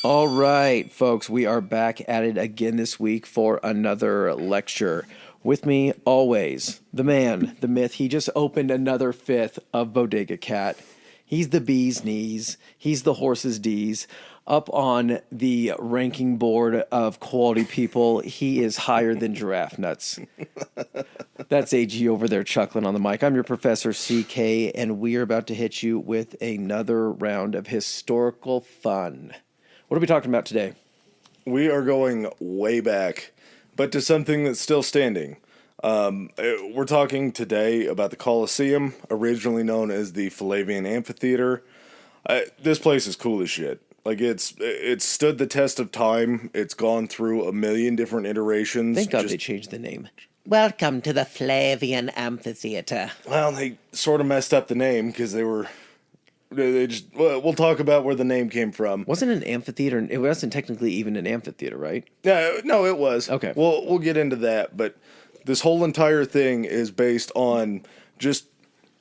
All right, folks, we are back at it again this week for another lecture. With me, always, the man, the myth. He just opened another fifth of Bodega Cat. He's the bee's knees. He's the horse's D's. Up on the ranking board of quality people, he is higher than giraffe nuts. That's AG over there chuckling on the mic. I'm your Professor CK, and we are about to hit you with another round of historical fun. What are we talking about today? We are going way back, but to something that's still standing. We're talking today about the Colosseum, originally known as the Flavian Amphitheater. This place is cool as shit. Like, it's stood the test of time. It's gone through a million different iterations. Thank God they changed the name. Welcome to the Flavian Amphitheater. Well, they sort of messed up the name because we'll talk about where the name came from. Wasn't an amphitheater? It wasn't technically even an amphitheater, right? No, it was. Okay. We'll get into that, but this whole entire thing is based on just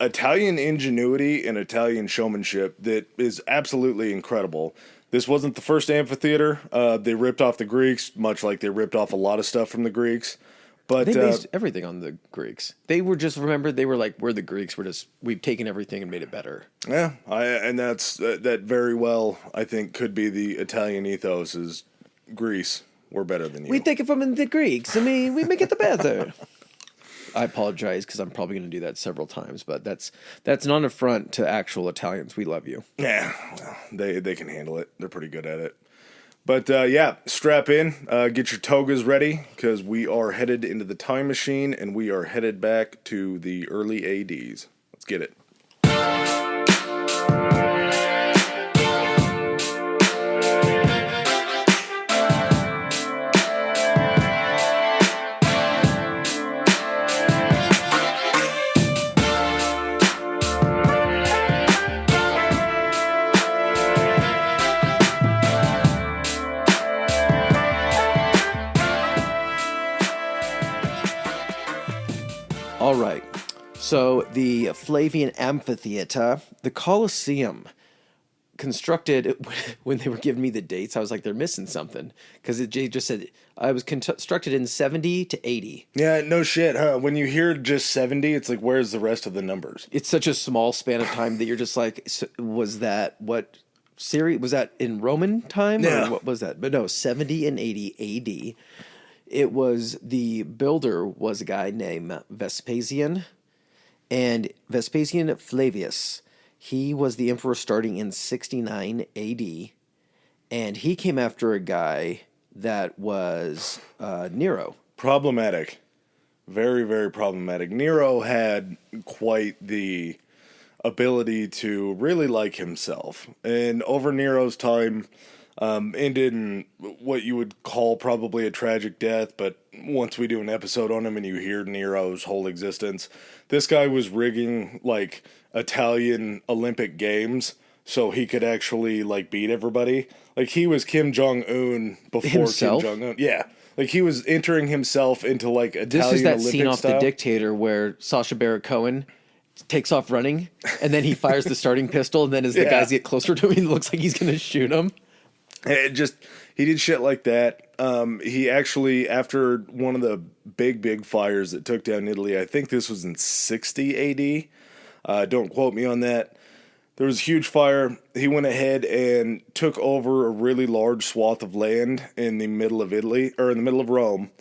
Italian ingenuity and Italian showmanship that is absolutely incredible. This wasn't the first amphitheater. They ripped off the Greeks, much like they ripped off a lot of stuff from the Greeks. But they based everything on the Greeks. They were just, remember, they were like, we're the Greeks. We've taken everything and made it better. Yeah, and that very well, I think, could be the Italian ethos is Greece. We're better than you. We take it from the Greeks. I mean, we make it the better. I apologize because I'm probably going to do that several times, but that's not an affront to actual Italians. We love you. Yeah, well, they can handle it. They're pretty good at it. But yeah, strap in, get your togas ready, because we are headed into the time machine, and we are headed back to the early ADs. Let's get it. All right. So the Flavian Amphitheater, the Colosseum, constructed, when they were giving me the dates, I was like, they're missing something. Because it just said, I was constructed in 70 to 80. Yeah, no shit, huh? When you hear just 70, it's like, where's the rest of the numbers? It's such a small span of time that you're just like, was that what series? Was that in Roman time? Yeah. Or what was that? But no, 70 and 80 AD. It was, the builder was a guy named Vespasian, and Vespasian Flavius. He was the emperor starting in 69 AD, and he came after a guy that was Nero. Problematic. Very, very problematic. Nero had quite the ability to really like himself. And over Nero's time, ended in what you would call probably a tragic death, but once we do an episode on him and you hear Nero's whole existence, this guy was rigging, like, Italian Olympic Games so he could actually, like, beat everybody. Like, he was Kim Jong-un before Himself? Kim Jong-un. Yeah. Like, he was entering himself into, like, Italian This is that Olympic scene off style. The Dictator where Sacha Baron Cohen takes off running, and then he fires the starting pistol, and then as the guys get closer to him, it looks like he's going to shoot him. He did shit like that. He actually, after one of the big fires that took down Italy, I think this was in 60 AD. Don't quote me on that. There was a huge fire. He went ahead and took over a really large swath of land in the middle of Italy, or in the middle of Rome,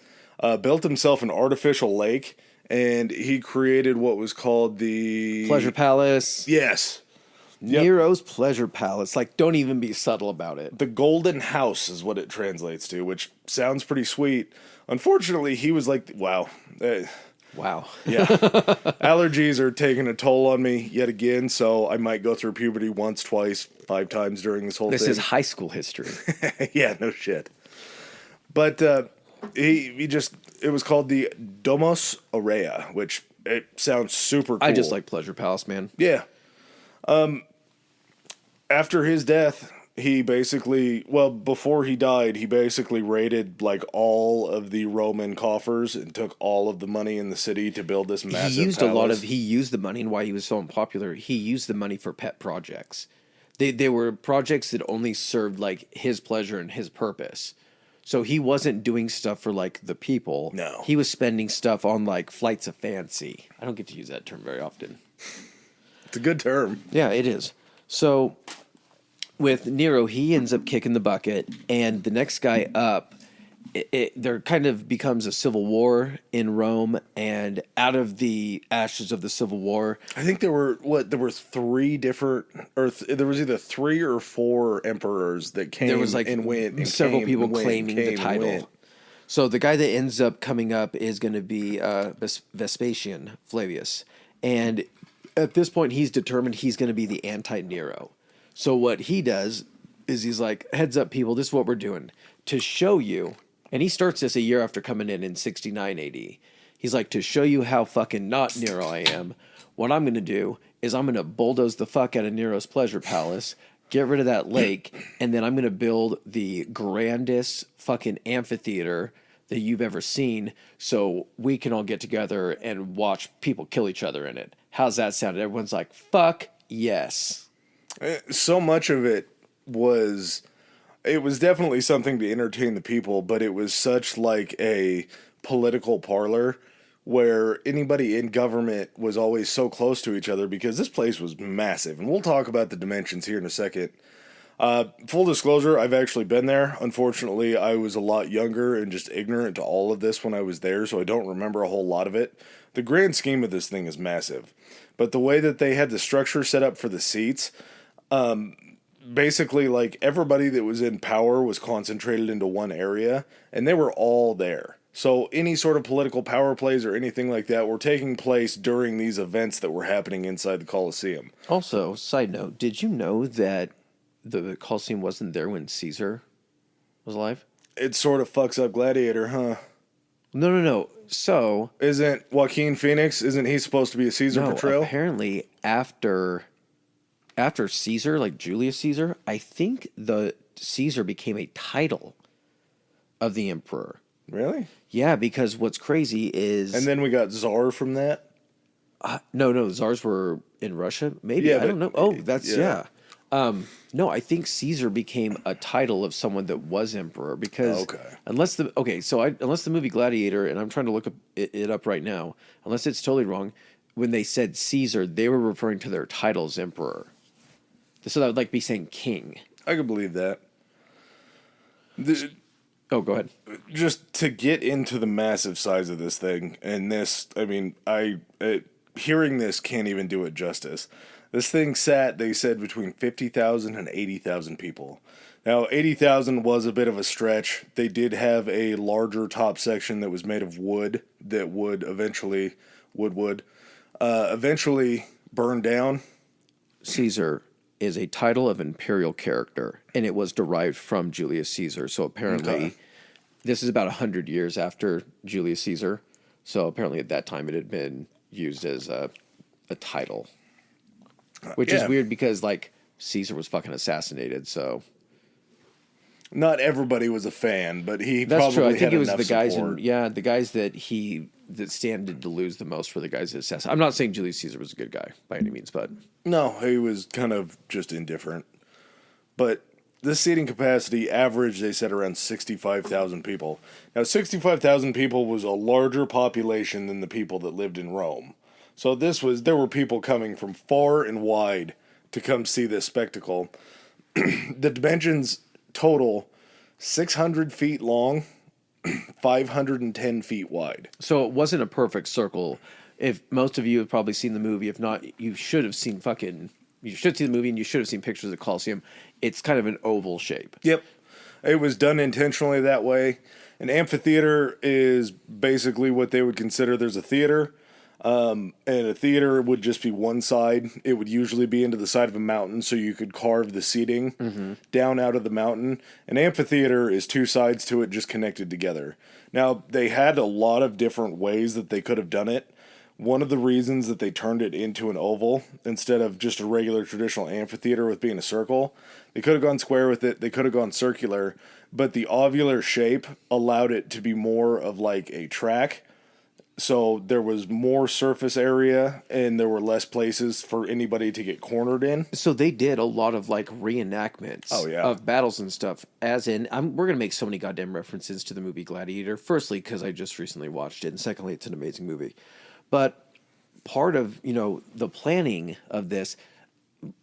built himself an artificial lake, and he created what was called the Pleasure Palace. Yes. Nero's Pleasure Palace. Like, don't even be subtle about it. The Golden House is what it translates to, which sounds pretty sweet. Unfortunately, he was like, wow. Wow. Yeah. Allergies are taking a toll on me yet again, so I might go through puberty once, twice, 5 times during this whole thing. This is high school history. Yeah, no shit. But it was called the Domus Aurea, which it sounds super cool. I just like Pleasure Palace, man. Yeah. After his death, before he died, he basically raided, like, all of the Roman coffers and took all of the money in the city to build this massive He used palace. he used the money, and why he was so unpopular, he used the money for pet projects. They were projects that only served like his pleasure and his purpose. So he wasn't doing stuff for like the people. No. He was spending stuff on like flights of fancy. I don't get to use that term very often. It's a good term. Yeah, it is. So with Nero, he ends up kicking the bucket, and the next guy up, there kind of becomes a civil war in Rome, and out of the ashes of the civil war, I think there were three different, or there was either 3 or 4 emperors that came. there was like and went, and several came people and went, claiming came the and title. went. So the guy that ends up coming up is going to be Vespasian Flavius, and at this point, he's determined he's going to be the anti-Nero. So what he does is he's like, heads up, people, this is what we're doing. To show you, and he starts this a year after coming in 69 AD. He's like, to show you how fucking not Nero I am, what I'm going to do is I'm going to bulldoze the fuck out of Nero's pleasure palace, get rid of that lake, and then I'm going to build the grandest fucking amphitheater that you've ever seen so we can all get together and watch people kill each other in it. How's that sound? Everyone's like, fuck yes. So much of it was definitely something to entertain the people, but it was such like a political parlor where anybody in government was always so close to each other because this place was massive. And we'll talk about the dimensions here in a second. Full disclosure, I've actually been there. Unfortunately, I was a lot younger and just ignorant to all of this when I was there, so I don't remember a whole lot of it. The grand scheme of this thing is massive. But the way that they had the structure set up for the seats, basically like everybody that was in power was concentrated into one area, and they were all there. So any sort of political power plays or anything like that were taking place during these events that were happening inside the Colosseum. Also, side note, did you know that the Colosseum wasn't there when Caesar was alive? It sort of fucks up Gladiator, huh? No. So Isn't Joaquin Phoenix, isn't he supposed to be a Caesar portrayal? Apparently after Caesar, like Julius Caesar, I think the Caesar became a title of the emperor. Really? Yeah, because what's crazy is... And then we got Tsar from that? No, the Tsars were in Russia? Maybe, Yeah, I don't know. Oh, that's, yeah. No, I think Caesar became a title of someone that was emperor because unless the movie Gladiator, and I'm trying to look it up right now, unless it's totally wrong, when they said Caesar, they were referring to their title as emperor. So that would like be saying king. I could believe that. Oh, go ahead. Just to get into the massive size of this thing, and this, I mean, hearing this can't even do it justice. This thing sat, they said, between 50,000 and 80,000 people. Now, 80,000 was a bit of a stretch. They did have a larger top section that was made of wood that would eventually burn down. Caesar is a title of imperial character, and it was derived from Julius Caesar. So apparently, this is about 100 years after Julius Caesar. So apparently at that time it had been used as a title. Which is weird because, like, Caesar was fucking assassinated, so... Not everybody was a fan, but he That's probably true. I think had it was enough the guys support. the guys that standed to lose the most were the guys that assassinated. I'm not saying Julius Caesar was a good guy by any means, but... No, he was kind of just indifferent. But this seating capacity average, they said, around 65,000 people. Now, 65,000 people was a larger population than the people that lived in Rome. So there were people coming from far and wide to come see this spectacle. The dimensions total 600 feet long, 510 feet wide. So it wasn't a perfect circle. If most of you have probably seen the movie, if not, you should see the movie and you should have seen pictures of the Colosseum. It's kind of an oval shape. Yep. It was done intentionally that way. An amphitheater is basically what they would consider there's a theater. And a theater would just be one side. It would usually be into the side of a mountain, so you could carve the seating down out of the mountain. An amphitheater is 2 sides to it just connected together. Now, they had a lot of different ways that they could have done it. One of the reasons that they turned it into an oval instead of just a regular traditional amphitheater with being a circle, they could have gone square with it, they could have gone circular, but the ovular shape allowed it to be more of like a track So there was more surface area and there were less places for anybody to get cornered in. So they did a lot of like reenactments of battles and stuff. As in, we're gonna make so many goddamn references to the movie Gladiator. Firstly, because I just recently watched it, and secondly, it's an amazing movie. But part of the planning of this,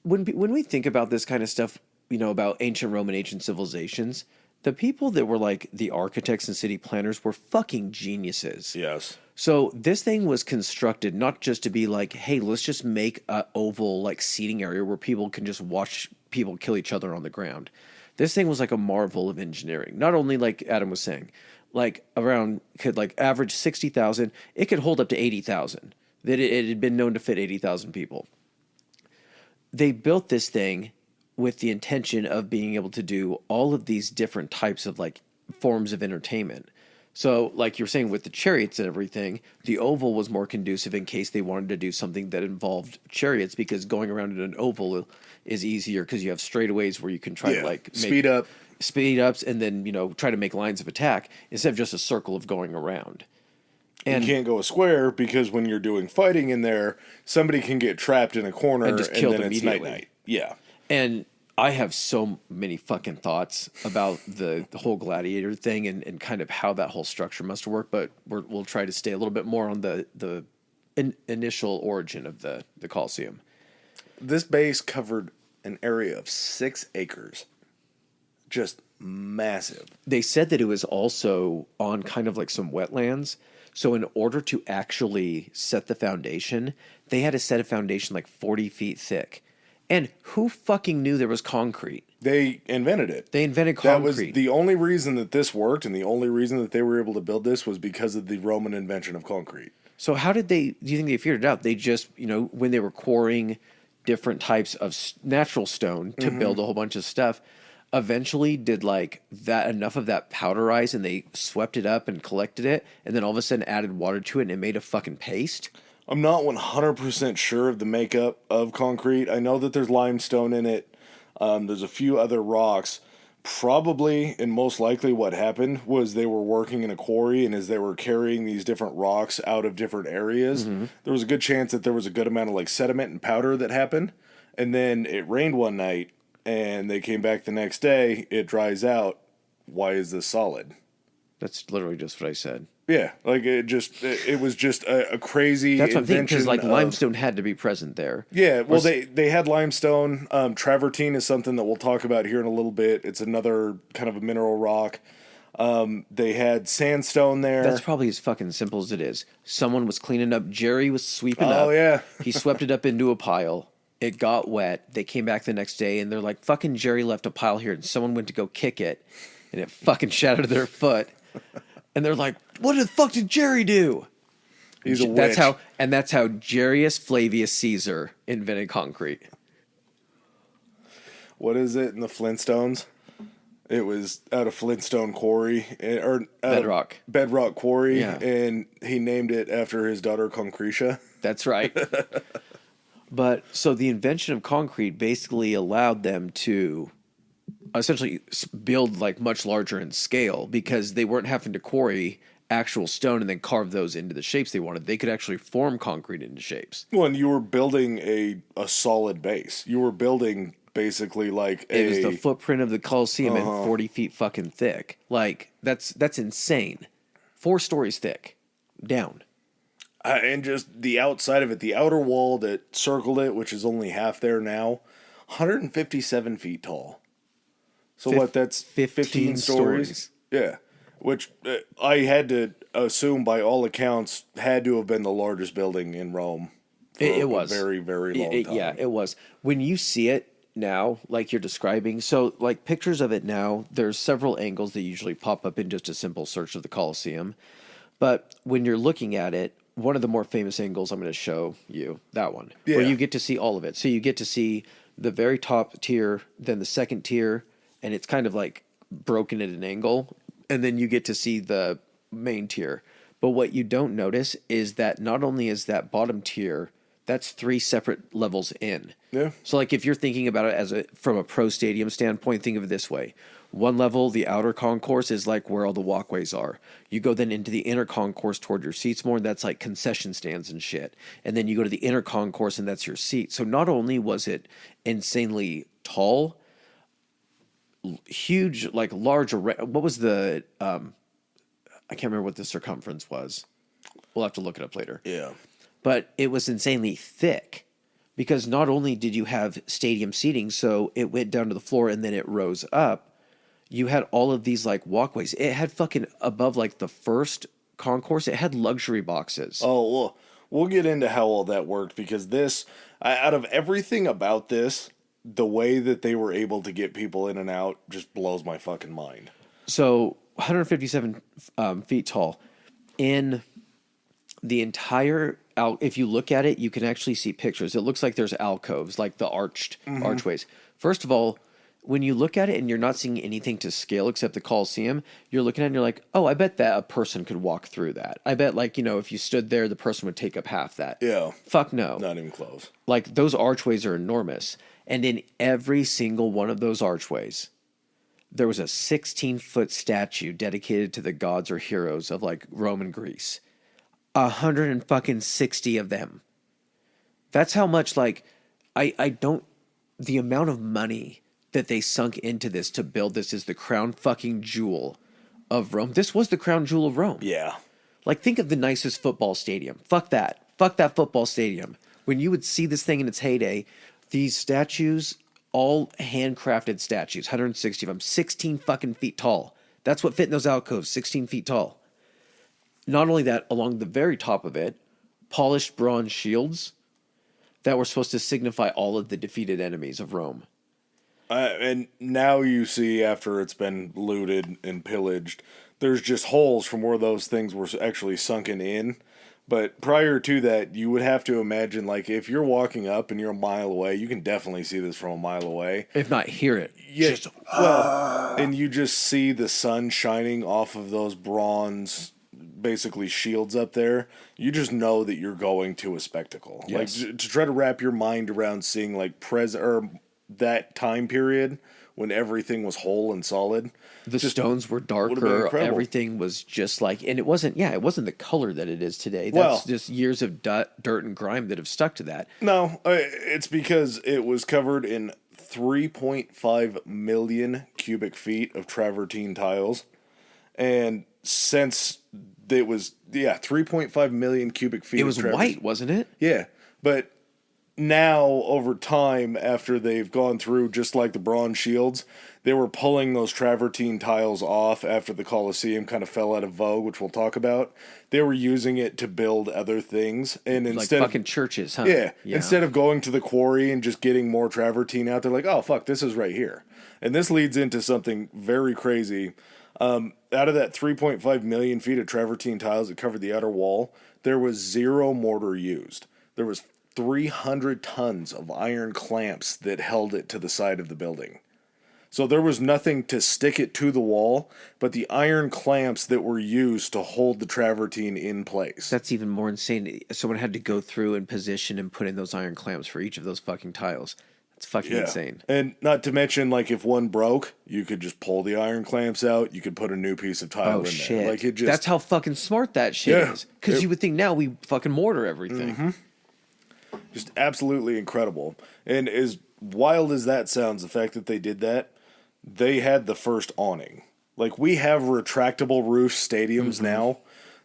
when we think about this kind of stuff, about ancient Rome and ancient civilizations, the people that were like the architects and city planners were fucking geniuses. Yes. So this thing was constructed not just to be like, hey, let's just make a oval like seating area where people can just watch people kill each other on the ground. This thing was like a marvel of engineering. Not only, like Adam was saying, like around could like average 60,000, it could hold up to 80,000. That it had been known to fit 80,000 people. They built this thing with the intention of being able to do all of these different types of like forms of entertainment. So, like you're saying with the chariots and everything, the oval was more conducive in case they wanted to do something that involved chariots, because going around in an oval is easier because you have straightaways where you can try to like make speed ups and then, try to make lines of attack instead of just a circle of going around. And you can't go a square because when you're doing fighting in there, somebody can get trapped in a corner and just killed then immediately. It's night. Yeah. And I have so many fucking thoughts about the whole Gladiator thing and kind of how that whole structure must work, but we'll try to stay a little bit more on the initial origin of the Colosseum. This base covered an area of 6 acres. Just massive. They said that it was also on kind of like some wetlands. So in order to actually set the foundation, they had to set a foundation like 40 feet thick. And who fucking knew there was concrete? They invented it. They invented concrete. That was the only reason that this worked, and the only reason that they were able to build this was because of the Roman invention of concrete. So how did do you think they figured it out? They just, when they were quarrying different types of natural stone to build a whole bunch of stuff, eventually did like that enough of that powderize and they swept it up and collected it, and then all of a sudden added water to it and it made a fucking paste? I'm not 100% sure of the makeup of concrete. I know that there's limestone in it. There's a few other rocks. Probably and most likely what happened was they were working in a quarry, and as they were carrying these different rocks out of different areas, there was a good chance that there was a good amount of like sediment and powder that happened. And then it rained one night, and they came back the next day. It dries out. Why is this solid? That's literally just what I said. Yeah, like it was just a crazy That's what I'm thinking, invention. because like limestone had to be present there. Yeah, well, they had limestone. Travertine is something that we'll talk about here in a little bit. It's another kind of a mineral rock. They had sandstone there. That's probably as fucking simple as it is. Someone was cleaning up. Jerry was sweeping up. Oh, yeah. He swept it up into a pile. It got wet. They came back the next day, and they're like, fucking Jerry left a pile here, and someone went to go kick it, and it fucking shattered their foot. And they're like, what the fuck did Jerry do? He's a witch. That's how Jarius Flavius Caesar invented concrete. What is it in the Flintstones? It was out of Flintstone quarry, or bedrock quarry, yeah. And he named it after his daughter Concretia. That's right. But so the invention of concrete basically allowed them to essentially build like much larger in scale, because they weren't having to quarry actual stone and then carve those into the shapes they wanted. They could actually form concrete into shapes. Well, and you were building a solid base. You were building basically like it was the footprint of the Colosseum and 40 feet fucking thick. Like that's insane. 4 stories thick down. And just the outside of it, the outer wall that circled it, which is only half there now, 157 feet tall. So what, that's 15 stories? Yeah. Which I had to assume by all accounts had to have been the largest building in Rome. It was. A very, very long time. Yeah, it was. When you see it now, like you're describing, so like pictures of it now, there's several angles that usually pop up in just a simple search of the Colosseum. But when you're looking at it, one of the more famous angles I'm going to show you, that one, where you get to see all of it. So you get to see the very top tier, then the second tier, and it's kind of like broken at an angle, and then you get to see the main tier. But what you don't notice is that not only is that bottom tier, That's 3 separate levels in. Yeah. So like if you're thinking about it from a pro stadium standpoint, think of it this way. One level, the outer concourse, is like where all the walkways are. You go then into the inner concourse toward your seats more, and that's like concession stands and shit. And then you go to the inner concourse, and that's your seat. So not only was it insanely tall, huge, like large, what was the, I can't remember what the circumference was. We'll have to look it up later. Yeah. But it was insanely thick because not only did you have stadium seating, so it went down to the floor and then it rose up, you had all of these like walkways. It had fucking above like the first concourse, it had luxury boxes. Oh, well, we'll get into how all that worked because out of everything about this, the way that they were able to get people in and out just blows my fucking mind. So 157 feet tall. In the entire, if you look at it, you can actually see pictures. It looks like there's alcoves, like the archways. First of all, when you look at it and you're not seeing anything to scale except the Colosseum, you're looking at it and you're like, oh, I bet that a person could walk through that. I bet, like, if you stood there, the person would take up half that. Yeah. Fuck no. Not even close. Like, those archways are enormous. And in every single one of those archways, there was a 16-foot statue dedicated to the gods or heroes of, like, Rome and Greece. 160 of them. That's how much, like, the amount of money that they sunk into this to build this is the crown fucking jewel of Rome. This was the crown jewel of Rome. Yeah. Like, think of the nicest football stadium. Fuck that. Fuck that football stadium. When you would see this thing in its heyday, these statues, all handcrafted statues, 160 of them, 16 fucking feet tall. That's what fit in those alcoves, 16 feet tall. Not only that, along the very top of it, polished bronze shields that were supposed to signify all of the defeated enemies of Rome. And now you see, after it's been looted and pillaged, there's just holes from where those things were actually sunken in. But prior to that, you would have to imagine, like, if you're walking up and you're a mile away, you can definitely see this from a mile away. If not hear it. Yeah, and you just see the sun shining off of those bronze, basically, shields up there. You just know that you're going to a spectacle. Yes. Like, to try to wrap your mind around seeing, like, that time period when everything was whole and solid. The stones were darker. Everything was just like, and it wasn't the color that it is today. That's just years of dirt and grime that have stuck to that. No, it's because it was covered in 3.5 million cubic feet of travertine tiles. And since it was, 3.5 million cubic feet. It was white, wasn't it? Yeah. But now, over time, after they've gone through, just like the bronze shields, they were pulling those travertine tiles off after the Colosseum kind of fell out of vogue, which we'll talk about. They were using it to build other things. And instead like fucking churches, huh? Yeah. Instead of going to the quarry and just getting more travertine out, they're like, oh, fuck, this is right here. And this leads into something very crazy. Out of that 3.5 million feet of travertine tiles that covered the outer wall, there was 0 mortar used. There was 300 tons of iron clamps that held it to the side of the building. So there was nothing to stick it to the wall, but the iron clamps that were used to hold the travertine in place. That's even more insane. Someone had to go through and position and put in those iron clamps for each of those fucking tiles. That's fucking insane. And not to mention, like, if one broke, you could just pull the iron clamps out. You could put a new piece of tile in there. Like, that's how fucking smart that shit is. Because you would think now we fucking mortar everything. Mm-hmm. Just absolutely incredible. And as wild as that sounds, the fact that they did that, they had the first awning. Like, we have retractable roof stadiums now.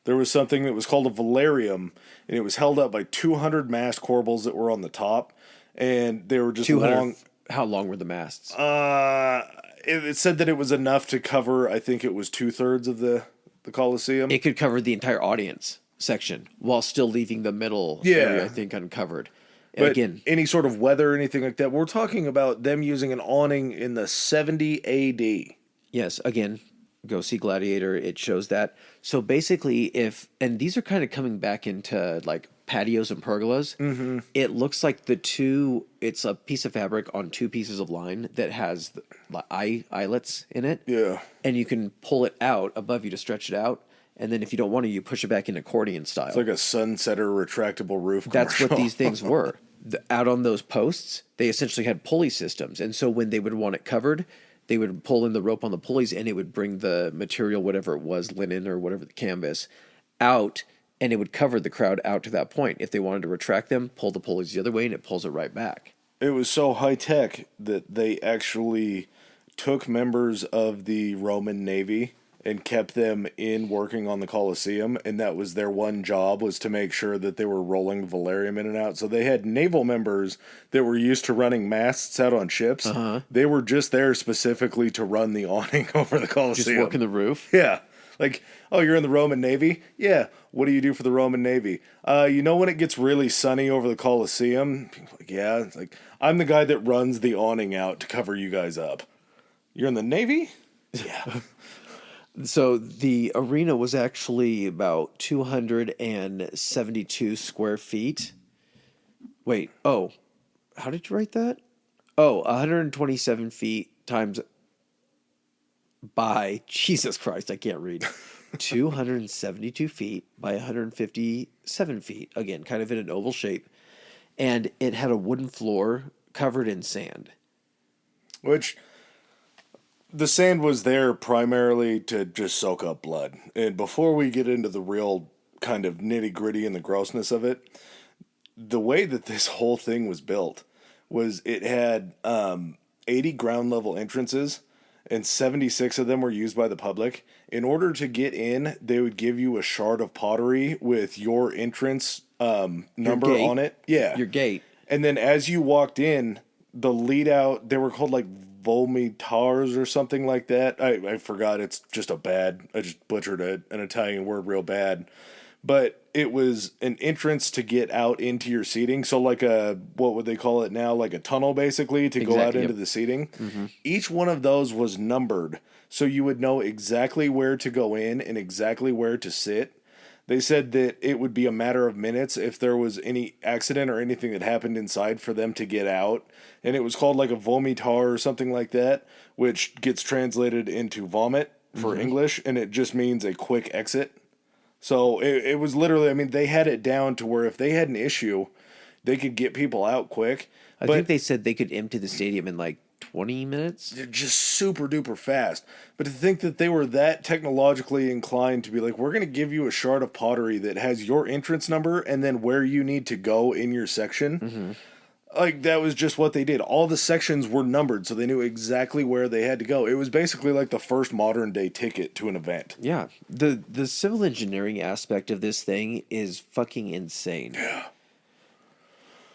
There was something that was called a velarium, and it was held up by 200 mast corbels that were on the top, and they were just long. How long were the masts? It said that it was enough to cover, I think it was 2/3 of the Colosseum. It could cover the entire audience section while still leaving the middle area, I think, uncovered. But again, any sort of weather or anything like that, we're talking about them using an awning in the 70 AD. Yes, again, go see Gladiator. It shows that. So basically, and these are kind of coming back into like patios and pergolas. Mm-hmm. It looks like it's a piece of fabric on 2 pieces of line that has eyelets in it. Yeah. And you can pull it out above you to stretch it out. And then if you don't want to, you push it back in accordion style. It's like a Sunsetter retractable roof That's commercial. what these things were. Out on those posts, they essentially had pulley systems. And so when they would want it covered, they would pull in the rope on the pulleys and it would bring the material, whatever it was, linen or whatever, the canvas, out, and it would cover the crowd out to that point. If they wanted to retract them, pull the pulleys the other way and it pulls it right back. It was so high tech that they actually took members of the Roman Navy and kept them in working on the Colosseum, and that was their one job, was to make sure that they were rolling the Valerium in and out. So they had naval members that were used to running masts out on ships. They were just there specifically to run the awning over the Colosseum. Just working the roof? Yeah. Like, oh, you're in the Roman Navy? Yeah. What do you do for the Roman Navy? You know when it gets really sunny over the Colosseum? Like, yeah. It's like, I'm the guy that runs the awning out to cover you guys up. You're in the Navy? Yeah. So the arena was actually about 272 square feet. Wait, how did you write that? 127 feet times by, Jesus Christ, I can't read. 272 feet by 157 feet. Again, kind of in an oval shape. And it had a wooden floor covered in sand. Which, the sand was there primarily to just soak up blood. And before we get into the real kind of nitty gritty and the grossness of it, the way that this whole thing was built was it had 80 ground level entrances, and 76 of them were used by the public. In order to get in, they would give you a shard of pottery with your entrance number on it. Yeah. Your gate. And then as you walked in, the lead out, they were called like vomitars or something like that. I forgot. It's just I just butchered an Italian word real bad. But it was an entrance to get out into your seating. So like what would they call it now? Like a tunnel basically to go out into the seating. Mm-hmm. Each one of those was numbered. So you would know exactly where to go in and exactly where to sit. They said that it would be a matter of minutes if there was any accident or anything that happened inside for them to get out. And it was called like a vomitar or something like that, which gets translated into vomit for English, and it just means a quick exit. So it was literally, I mean, they had it down to where if they had an issue, they could get people out quick. I think they said they could empty the stadium in like 20 minutes. They're just super duper fast. But to think that they were that technologically inclined to be like, we're going to give you a shard of pottery that has your entrance number and then where you need to go in your section. Mm-hmm. Like, that was just what they did. All the sections were numbered, so they knew exactly where they had to go. It was basically like the first modern day ticket to an event. Yeah. The civil engineering aspect of this thing is fucking insane. Yeah.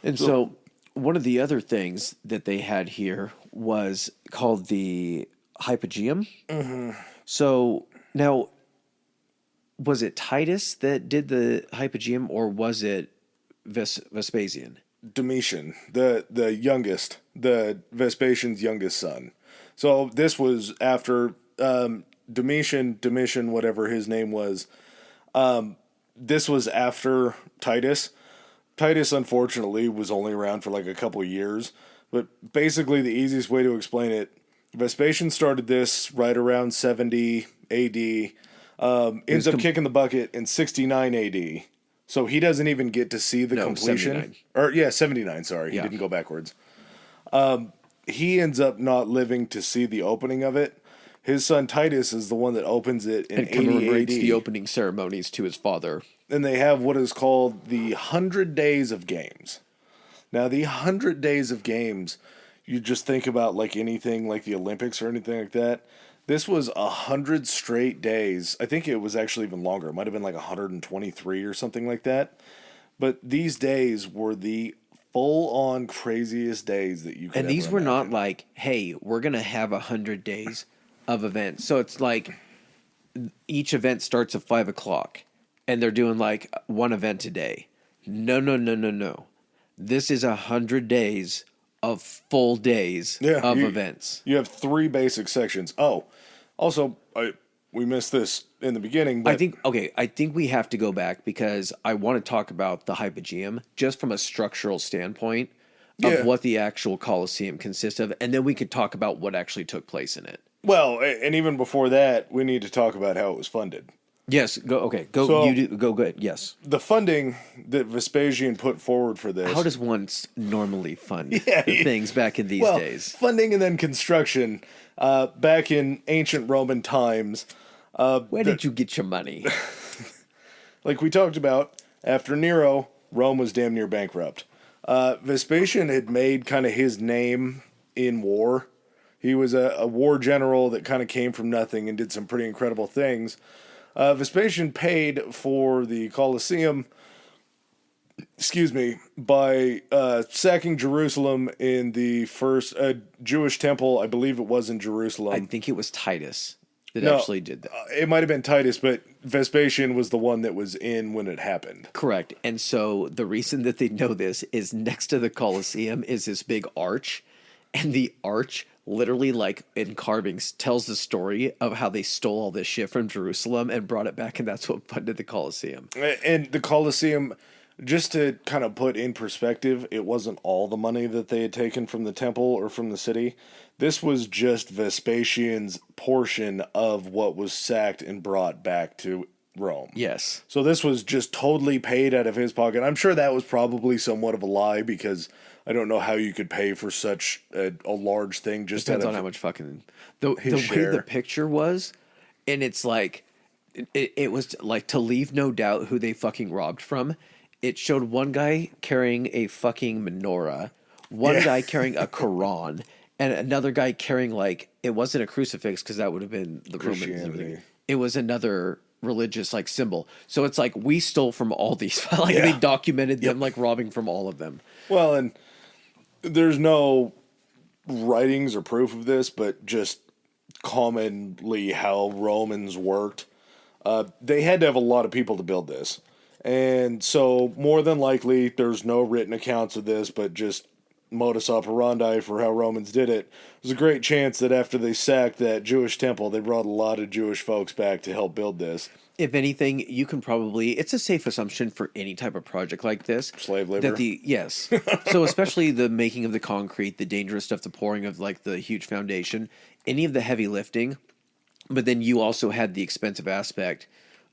And so one of the other things that they had here was called the Hypogeum. Mm-hmm. So now, was it Titus that did the Hypogeum, or was it Vespasian? Domitian, the youngest, the Vespasian's youngest son. So this was after Domitian, whatever his name was. This was after Titus. Titus, unfortunately, was only around for like a couple of years. But basically, the easiest way to explain it, Vespasian started this right around 70 AD. Ends up kicking the bucket in 69 AD. So he doesn't even get to see the completion. 79. 79, sorry. He didn't go backwards. He ends up not living to see the opening of it. His son Titus is the one that opens it in 80 commemorates AD. the opening ceremonies to his father. And they have what is called the 100 Days of Games. Now, the 100 Days of Games, you just think about like anything like the Olympics or anything like that. This was 100 straight days. I think it was actually even longer. It might have been like 123 or something like that. But these days were the full-on craziest days that you could And these were imagine. not like, hey, we're going to have 100 days of events. So it's like each event starts at 5 o'clock, and they're doing like one event a day. No. This is 100 days of full days of events. You have 3 basic sections. Oh, also, we missed this in the beginning. But I think we have to go back because I want to talk about the Hypogeum just from a structural standpoint of what the actual Colosseum consists of, and then we could talk about what actually took place in it. Well, and even before that, we need to talk about how it was funded. Yes, go. Okay, go. So- you do, go good. Yes. The funding that Vespasian put forward for this. How does one normally fund Yeah, things back in these days? Funding and then construction. Back in ancient Roman times. Where did you get your money? Like we talked about, after Nero, Rome was damn near bankrupt. Vespasian had made kind of his name in war. He was a war general that kind of came from nothing and did some pretty incredible things. Vespasian paid for the Colosseum, by sacking Jerusalem in the first Jewish temple. I believe it was in Jerusalem. I think it was Titus that actually did that. It might have been Titus, but Vespasian was the one that was in when it happened. Correct. And so the reason that they know this is next to the Colosseum is this big arch, and the arch literally, like in carvings, tells the story of how they stole all this shit from Jerusalem and brought it back, and that's what funded the Colosseum. And the Colosseum, just to kind of put in perspective, it wasn't all the money that they had taken from the temple or from the city. This was just Vespasian's portion of what was sacked and brought back to Rome. Yes. So this was just totally paid out of his pocket. I'm sure that was probably somewhat of a lie, because I don't know how you could pay for such a large thing. Just Depends out on of how much fucking the way share. the picture was, and it's like it was like, to leave no doubt who they fucking robbed from. It showed one guy carrying a fucking menorah, one guy carrying a Quran, and another guy carrying, like, it wasn't a crucifix because that would have been the Romans and everything. It was another religious like symbol. So it's like, we stole from all these. Like they documented them like robbing from all of them. Well, and there's no writings or proof of this, but just commonly how Romans worked. They had to have a lot of people to build this. And so more than likely there's no written accounts of this, but just modus operandi for how Romans did it. There's a great chance that after they sacked that Jewish temple, they brought a lot of Jewish folks back to help build this. If anything, you can probably, it's a safe assumption for any type of project like this. Slave labor. Yes. So especially the making of the concrete, the dangerous stuff, the pouring of like the huge foundation, any of the heavy lifting. But then you also had the expensive aspect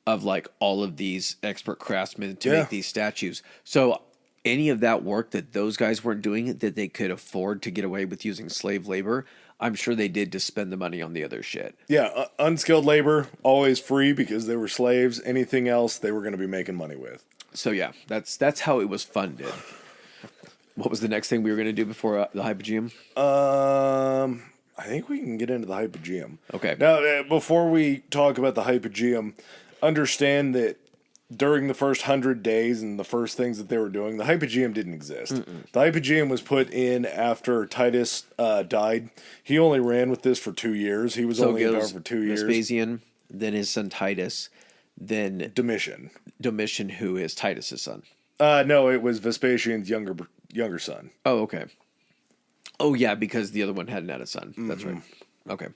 of like all of these expert craftsmen to make these statues. So any of that work that those guys weren't doing that they could afford to get away with using slave labor, I'm sure they did to spend the money on the other shit. Yeah, unskilled labor, always free because they were slaves. Anything else they were going to be making money with. So yeah, that's how it was funded. What was the next thing we were going to do before the Hypogeum? I think we can get into the Hypogeum. Okay. Now, before we talk about the Hypogeum, understand that during the first 100 days and the first things that they were doing, the Hypogeum didn't exist. The Hypogeum was put in after Titus died. He only ran with this for 2 years. He was only in power for 2 years. Vespasian, then his son Titus, then Domitian, who is Titus's son. No, it was Vespasian's younger son. Oh, okay. Oh, yeah, because the other one hadn't had a son. That's right. Okay.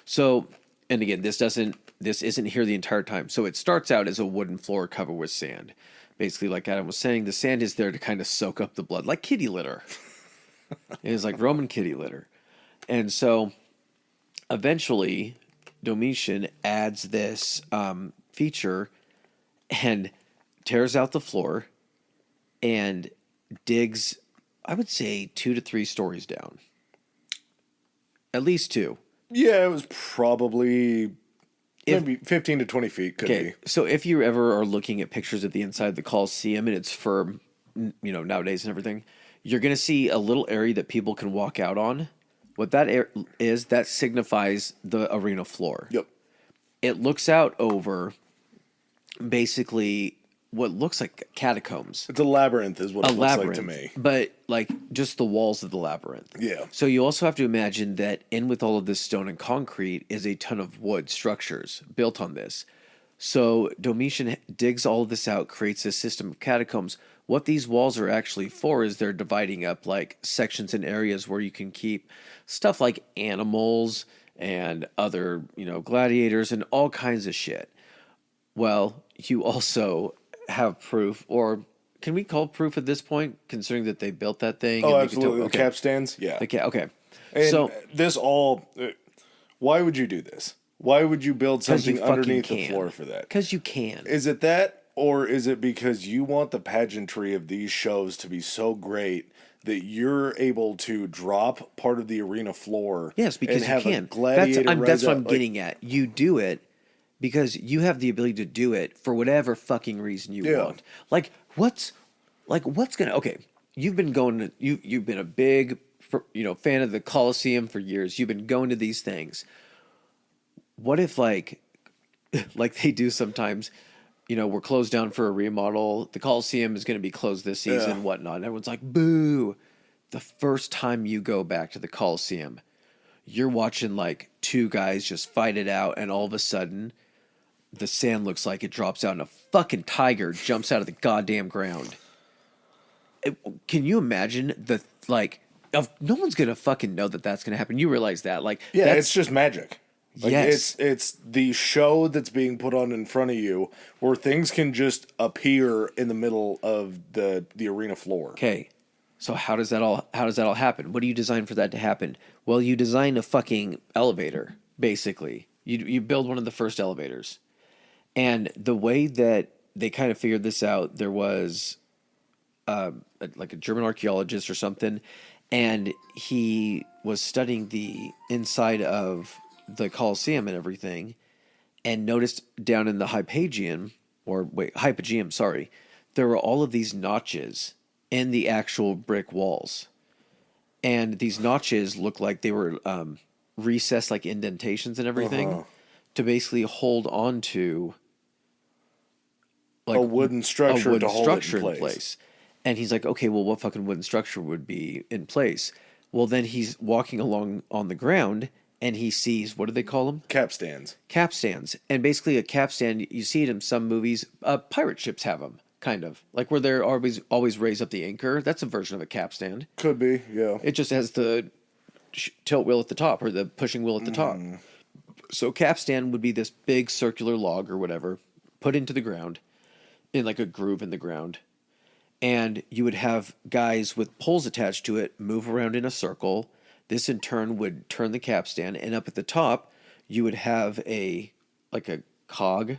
So, and again, this isn't here the entire time. So it starts out as a wooden floor covered with sand. Basically, like Adam was saying, the sand is there to kind of soak up the blood, like kitty litter. It is like Roman kitty litter. And so eventually Domitian adds this feature and tears out the floor and digs, I would say, 2 to 3 stories down. At least 2. Yeah, it was probably maybe 15 to 20 feet could be. So if you ever are looking at pictures of the inside of the Colosseum and it's firm, nowadays and everything, you're going to see a little area that people can walk out on. What that is, that signifies the arena floor. Yep. It looks out over basically what looks like catacombs. It's a labyrinth is what it looks like to me. But like just the walls of the labyrinth. Yeah. So you also have to imagine that in with all of this stone and concrete is a ton of wood structures built on this. So Domitian digs all of this out, creates a system of catacombs. What these walls are actually for is they're dividing up like sections and areas where you can keep stuff like animals and other, gladiators and all kinds of shit. Well, you also have proof, or can we call proof at this point, considering that they built that thing? Oh, absolutely. The capstans? Yeah. Okay. And so this all... Why would you do this? Why would you build 'Cause you something fucking underneath the can. floor for that? Because you can. Is it that, or is it because you want the pageantry of these shows to be so great that you're able to drop part of the arena floor? Yes, because and you have can. A gladiator That's rise what up? I'm getting at. You do it because you have the ability to do it for whatever fucking reason you Yeah. want. What's gonna okay? You've been going to you've been a big fan of the Colosseum for years. You've been going to these things. What if like they do sometimes? We're closed down for a remodel. The Coliseum is going to be closed this season, whatnot. And everyone's like, boo. The first time you go back to the Coliseum, you're watching like two guys just fight it out, and all of a sudden, the sand looks like it drops out, and a fucking tiger jumps out of the goddamn ground. Can you imagine no one's going to fucking know that that's going to happen. You realize that. It's just magic. Yes. It's the show that's being put on in front of you where things can just appear in the middle of the arena floor. Okay. So how does that all happen? What do you design for that to happen? Well, you design a fucking elevator, basically. You build one of the first elevators. And the way that they kind of figured this out, there was a German archaeologist or something, and he was studying the inside of the Colosseum and everything, and noticed down in the hypogeum, there were all of these notches in the actual brick walls. And these notches look like they were recessed, like indentations and everything, to basically hold on to a wooden structure to hold it in place. And he's like, okay, well, what fucking wooden structure would be in place? Well, then he's walking along on the ground, and he sees, what do they call them? Capstans. Capstans. And basically a capstan, you see it in some movies. Pirate ships have them, kind of. Like where they're always raise up the anchor. That's a version of a capstan. Could be, yeah. It just has the tilt wheel at the top, or the pushing wheel at the top. So capstan would be this big circular log or whatever, put into the ground, in like a groove in the ground. And you would have guys with poles attached to it move around in a circle. This in turn would turn the capstan, and up at the top, you would have a cog.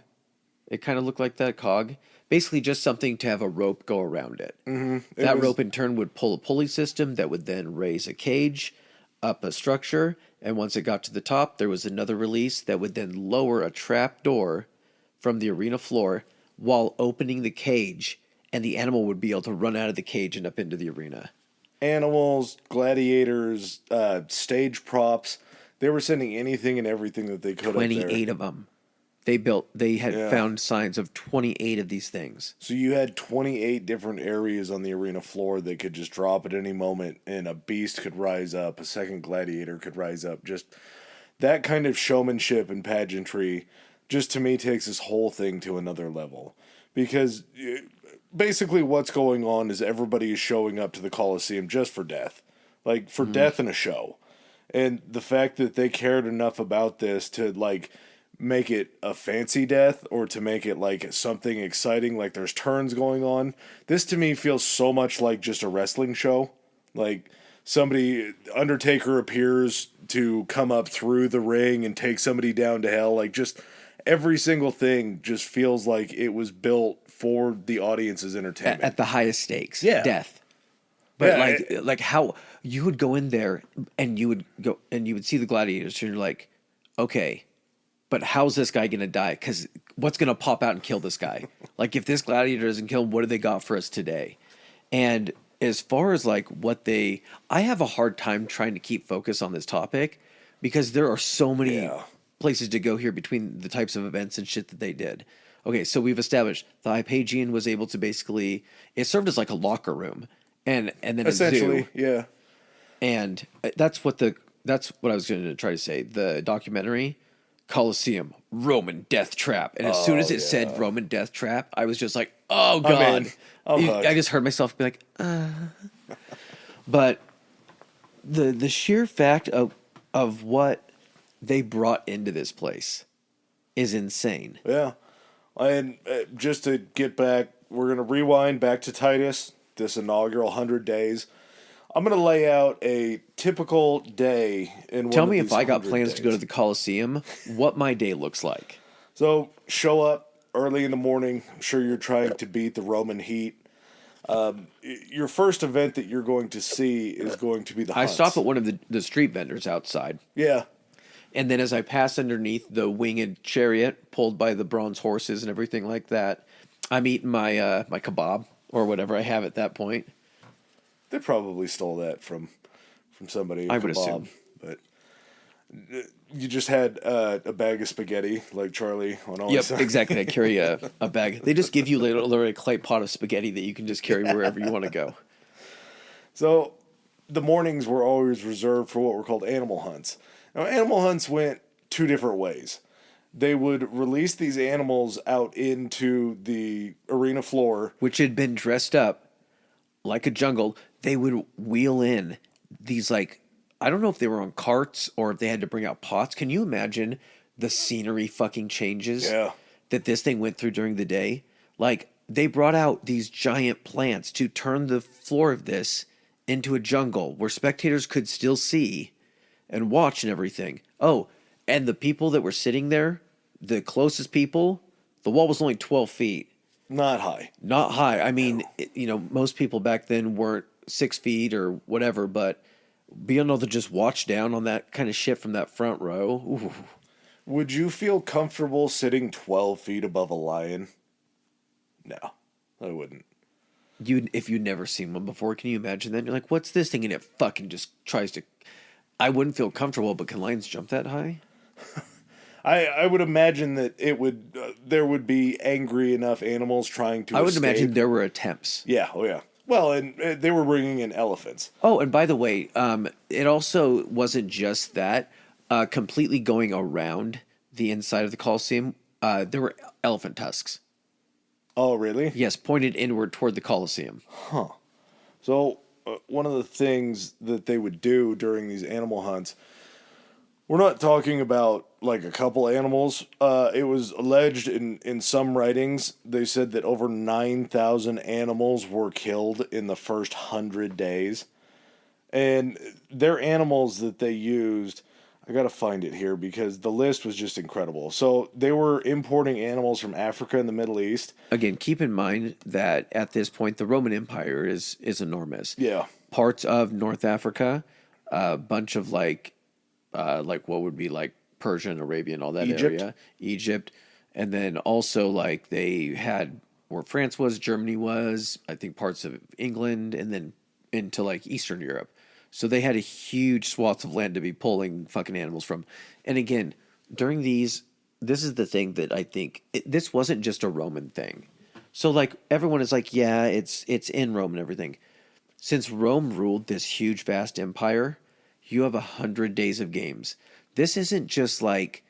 It kind of looked like that cog. Basically, just something to have a rope go around it. That rope in turn would pull a pulley system that would then raise a cage up a structure, and once it got to the top, there was another release that would then lower a trap door from the arena floor while opening the cage, and the animal would be able to run out of the cage and up into the arena. Animals, gladiators, stage props. They were sending anything and everything that they could. 28 of them. They had found signs of 28 of these things. So you had 28 different areas on the arena floor that could just drop at any moment, and a beast could rise up, a second gladiator could rise up. Just that kind of showmanship and pageantry just to me takes this whole thing to another level. Because basically what's going on is everybody is showing up to the Colosseum just for death. Like, for death in a show. And the fact that they cared enough about this to, like, make it a fancy death or to make it, like, something exciting, like there's turns going on. This, to me, feels so much like just a wrestling show. Like, Undertaker appears to come up through the ring and take somebody down to hell. Like, just every single thing just feels like it was built for the audience's entertainment. At the highest stakes. Yeah. Death. But like how you would go in there and you would see the gladiators and you're like, okay, but how's this guy going to die? Because what's going to pop out and kill this guy? Like, if this gladiator doesn't kill him, what do they got for us today? And as far as like I have a hard time trying to keep focus on this topic because there are so many places to go here between the types of events and shit that they did. Okay, so we've established the Hypagean was able to it served as like a locker room and then essentially, a zoo. And that's what I was going to try to say. The documentary, Colosseum, Roman Death Trap. And as soon as it said Roman Death Trap, I was just like, oh, God. I just heard myself be like, But the sheer fact of what they brought into this place is insane. Yeah. And just to get back, we're going to rewind back to Titus, this inaugural 100 days. I'm going to lay out a typical day in one Tell of me these if I got 100 plans to go to days. the Colosseum, what my day looks like. So show up early in the morning. I'm sure you're trying to beat the Roman heat. Your first event that you're going to see is going to be the I hunts. stop at one of the street vendors outside. Yeah. And then as I pass underneath the winged chariot pulled by the bronze horses and everything like that, I'm eating my my kebab or whatever I have at that point. They probably stole that from somebody. I would kebab, assume. But you just had a bag of spaghetti like Charlie on all Yep, his- exactly. I carry a bag. They just give you literally a clay pot of spaghetti that you can just carry wherever you want to go. So the mornings were always reserved for what were called animal hunts. Now, animal hunts went two different ways. They would release these animals out into the arena floor. Which had been dressed up like a jungle. They would wheel in these, like, I don't know if they were on carts or if they had to bring out pots. Can you imagine the scenery fucking changes Yeah. that this thing went through during the day? Like, they brought out these giant plants to turn the floor of this into a jungle where spectators could still see and watch and everything. Oh, and the people that were sitting there, the closest people, the wall was only 12 feet. Not high. Not high. I mean, most people back then weren't 6 feet or whatever, but being able to just watch down on that kind of shit from that front row. Ooh. Would you feel comfortable sitting 12 feet above a lion? No, I wouldn't. If you'd never seen one before, can you imagine that? You're like, what's this thing? And it fucking just tries to... I wouldn't feel comfortable, but can lions jump that high? I would imagine that it would there would be angry enough animals trying to I would escape. imagine there were attempts. Yeah, oh yeah. Well, and they were bringing in elephants. Oh, and by the way, it also wasn't just that. Completely going around the inside of the Colosseum, there were elephant tusks. Oh, really? Yes, pointed inward toward the Colosseum. So one of the things that they would do during these animal hunts, we're not talking about like a couple animals. It was alleged in some writings, they said that over 9,000 animals were killed in the first 100 days. And they're animals that they used. I got to find it here because the list was just incredible. So they were importing animals from Africa and the Middle East. Again, keep in mind that at this point, the Roman Empire is enormous. Yeah. Parts of North Africa, a bunch of like what would be like Persia and Arabia and all that area, Egypt, and then also like they had where France was, Germany was, I think parts of England, and then into like Eastern Europe. So they had a huge swath of land to be pulling fucking animals from. And again, during these, this is the thing that I think, this wasn't just a Roman thing. So like everyone is like, yeah, it's in Rome and everything. Since Rome ruled this huge, vast empire, you have 100 days of games. This isn't just like,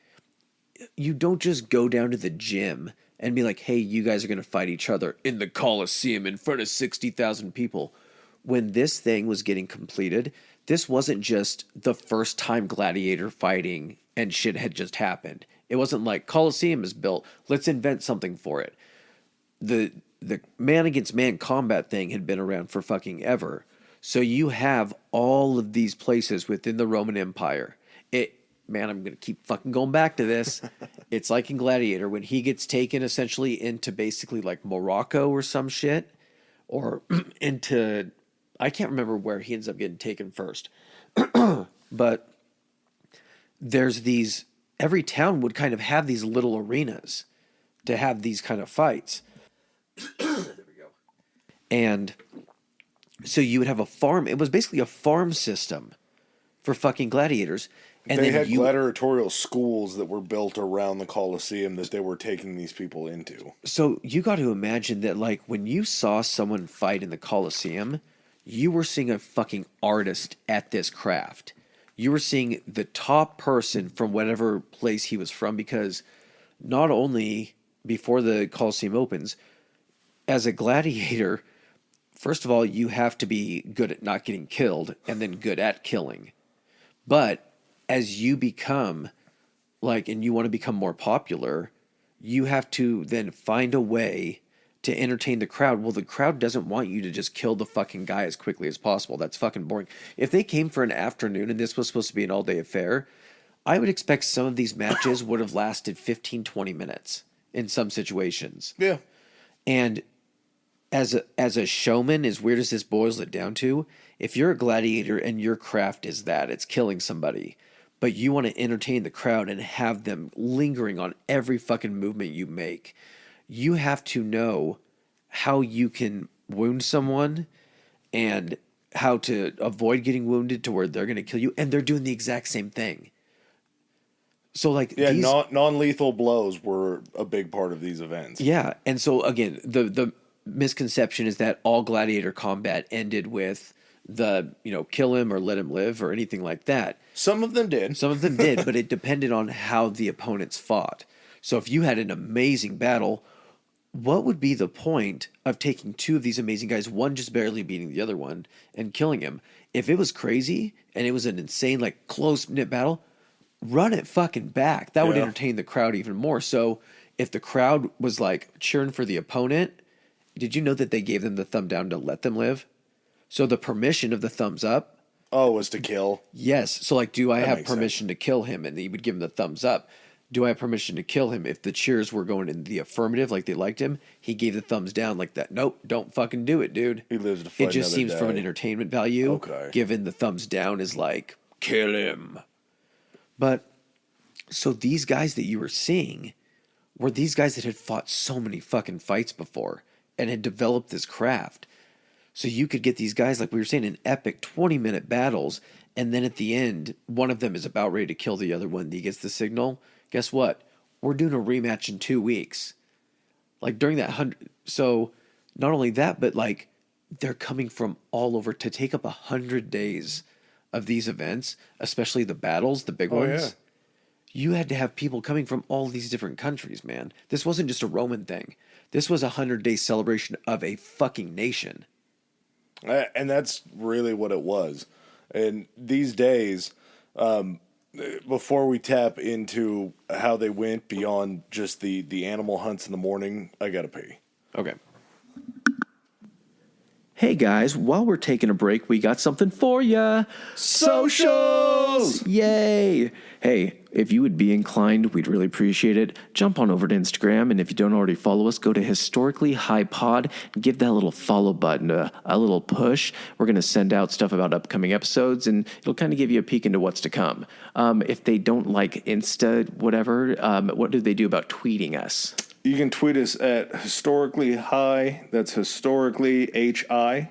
you don't just go down to the gym and be like, hey, you guys are going to fight each other in the Colosseum in front of 60,000 people. When this thing was getting completed, this wasn't just the first time Gladiator fighting and shit had just happened. It wasn't like Colosseum is built, let's invent something for it. The man against man combat thing had been around for fucking ever. So you have all of these places within the Roman Empire. Man, I'm going to keep fucking going back to this. It's like in Gladiator when he gets taken essentially into basically like Morocco or some shit, or into... I can't remember where he ends up getting taken first. But there's these... Every town would kind of have these little arenas to have these kind of fights. There we go. And so you would have a farm. It was basically a farm system for fucking gladiators. And they then had gladiatorial schools that were built around the Colosseum that they were taking these people into. So you got to imagine that, like, when you saw someone fight in the Colosseum, you were seeing a fucking artist at this craft. You were seeing the top person from whatever place he was from, because not only before the Colosseum opens, as a gladiator, first of all, you have to be good at not getting killed and then good at killing. But as you become, like, and you want to become more popular, you have to then find a way to entertain the crowd. Well, the crowd doesn't want you to just kill the fucking guy as quickly as possible. That's fucking boring. If they came for an afternoon and this was supposed to be an all-day affair, I would expect some of these matches would have lasted 15, 20 minutes in some situations. Yeah. And as a showman, as weird as this boils it down to, if you're a gladiator and your craft is that, it's killing somebody, but you want to entertain the crowd and have them lingering on every fucking movement you make, you have to know how you can wound someone and how to avoid getting wounded to where they're going to kill you. And they're doing the exact same thing. So like, yeah, non-lethal blows were a big part of these events. Yeah. And so again, the misconception is that all gladiator combat ended with kill him or let him live or anything like that. Some of them did. Some of them did, but it depended on how the opponents fought. So if you had an amazing battle, what would be the point of taking two of these amazing guys, one just barely beating the other one and killing him? If it was crazy and it was an insane, like, close-knit battle, run it fucking back. That would entertain the crowd even more. So if the crowd was, like, cheering for the opponent, did you know that they gave them the thumb down to let them live? So the permission of the thumbs up. Oh, was to kill? Yes. So, like, do I have permission to kill him? And he would give him the thumbs up. Do I have permission to kill him? If the cheers were going in the affirmative, like they liked him, he gave the thumbs down like that. Nope, don't fucking do it, dude. He lives to fight It just seems day. from an entertainment value. Okay. Given the thumbs down is like, kill him. But, so these guys that you were seeing were these guys that had fought so many fucking fights before and had developed this craft. So you could get these guys, like we were saying, in epic 20-minute battles, and then at the end, one of them is about ready to kill the other one. He gets the signal. Guess what? We're doing a rematch in 2 weeks. Like, during that 100... So, not only that, but, like, they're coming from all over to take up 100 days of these events, especially the battles, the big ones. Yeah. You had to have people coming from all these different countries, man. This wasn't just a Roman thing. This was a 100-day celebration of a fucking nation. And that's really what it was. And these days, before we tap into how they went beyond just the animal hunts in the morning, I gotta pee. Okay. Hey guys, while we're taking a break, we got something for ya. Socials! Yay! Hey, if you would be inclined, we'd really appreciate it. Jump on over to Instagram, and if you don't already follow us, go to Historically High Pod and give that little follow button a little push. We're going to send out stuff about upcoming episodes, and it'll kind of give you a peek into what's to come. If they don't like Insta, whatever, what do they do about tweeting us? You can tweet us at Historically High. That's Historically HI.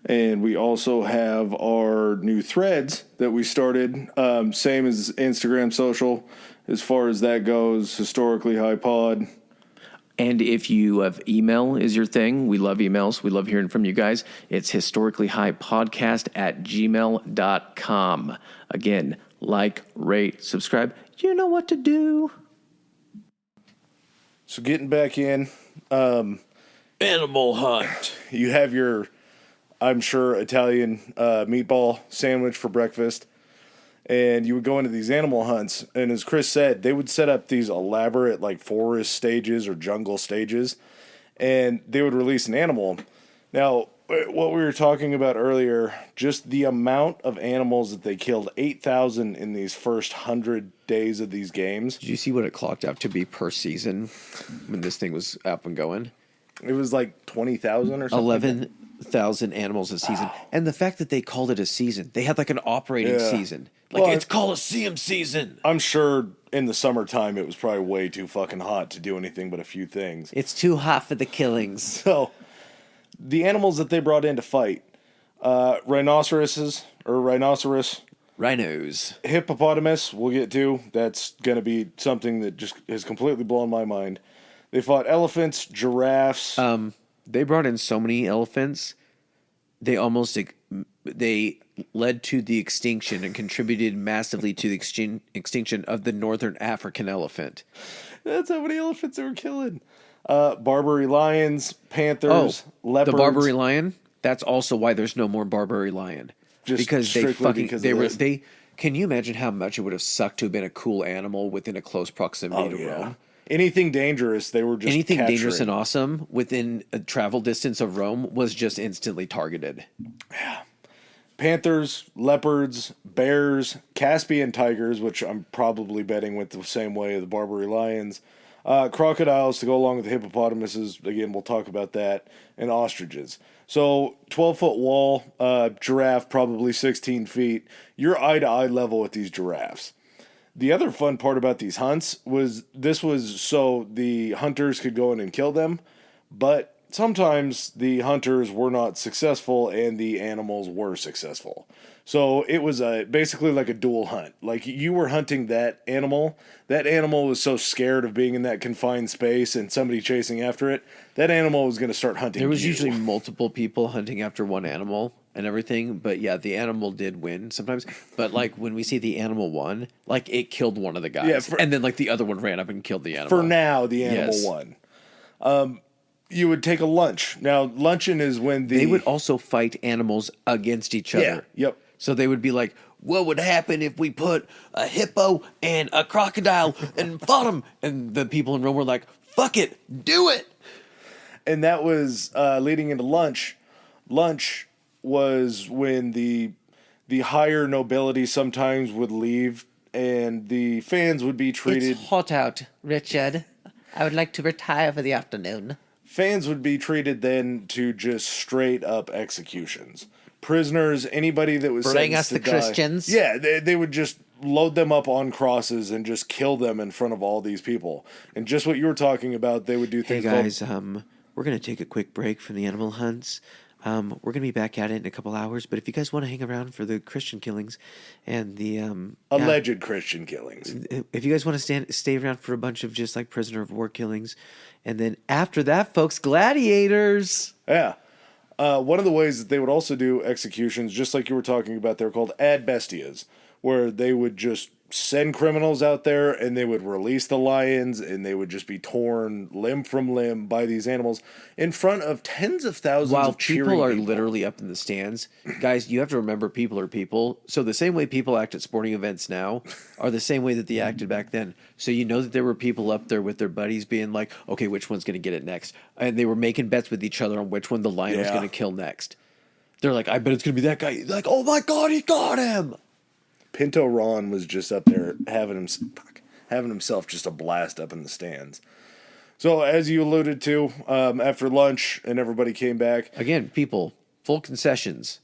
And we also have our new threads that we started. Same as Instagram social. As far as that goes, Historically High Pod. And if you have email is your thing, we love emails. We love hearing from you guys. It's historicallyhighpodcast@gmail.com. Again, like, rate, subscribe. You know what to do. So getting back in. Animal hunt. You have your, I'm sure, Italian meatball sandwich for breakfast. And you would go into these animal hunts. And as Chris said, they would set up these elaborate, like, forest stages or jungle stages. And they would release an animal. Now, what we were talking about earlier, just the amount of animals that they killed, 8,000 in these first 100 days of these games. Did you see what it clocked out to be per season when this thing was up and going? It was like 20,000 or something. 11,000 animals a season. Wow. And the fact that they called it a season, they had like an operating season. Like, well, it's Colosseum season. I'm sure in the summertime it was probably way too fucking hot to do anything but a few things. It's too hot for the killings. So, the animals that they brought in to fight, rhinoceros, hippopotamus, we'll get to. That's going to be something that just has completely blown my mind. They fought elephants, giraffes. They brought in so many elephants, they led to the extinction and contributed massively to the extinction of the northern African elephant. That's how many elephants they were killing. Barbary lions, panthers, leopards. The Barbary lion. That's also why there's no more Barbary lion. Just because can you imagine how much it would have sucked to have been a cool animal within a close proximity to Rome? anything dangerous, they were just anything capturing. dangerous and awesome within a travel distance of Rome was just instantly targeted. Panthers, leopards, bears, Caspian tigers, which I'm probably betting went the same way of the Barbary lions, crocodiles to go along with the hippopotamuses. Again, we'll talk about that, and ostriches. So 12-foot wall, giraffe probably 16 feet. You're eye-to-eye level with these giraffes. The other fun part about these hunts was this was so the hunters could go in and kill them, but sometimes the hunters were not successful and the animals were successful. So it was basically like a dual hunt. Like you were hunting that animal. That animal was so scared of being in that confined space and somebody chasing after it. That animal was going to start hunting There was you. usually multiple people hunting after one animal and everything. But yeah, the animal did win sometimes. But like when we see the animal won, like it killed one of the guys. Yeah, and then like the other one ran up and killed the animal. For now, the animal Yes. won. You would take a lunch. Now, luncheon is when They would also fight animals against each other. Yep. So they would be like, what would happen if we put a hippo and a crocodile and fought them? And the people in Rome were like, fuck it, do it. And that was leading into lunch. Lunch was when the higher nobility sometimes would leave and the fans would be treated... It's hot out, Richard. I would like to retire for the afternoon. Fans would be treated then to just straight up executions. Prisoners, anybody that was Bring us sentenced the to die- Christians. Yeah, they would just load them up on crosses and just kill them in front of all these people. And just what you were talking about, they would do Hey things guys, we're going to take a quick break from the animal hunts. We're going to be back at it in a couple hours, but if you guys want to hang around for the Christian killings and the alleged Christian killings. if you guys want to stay around for a bunch of just like prisoner of war killings, and then after that, folks, gladiators. Yeah. One of the ways that they would also do executions, just like you were talking about, they were called ad bestias, where they would just send criminals out there and they would release the lions and they would just be torn limb from limb by these animals in front of tens of thousands While of cheering people are people. literally up in the stands, guys, you have to remember people are people. So the same way people act at sporting events now are the same way that they acted back then. So you know that there were people up there with their buddies being like, okay, which one's going to get it next? And they were making bets with each other on which one the lion was Yeah. going to kill next. They're like, I bet it's going to be that guy. Like, oh my God, he got him. Pinto Ron was just up there having himself just a blast up in the stands. So as you alluded to, after lunch and everybody came back, Again, people, full concessions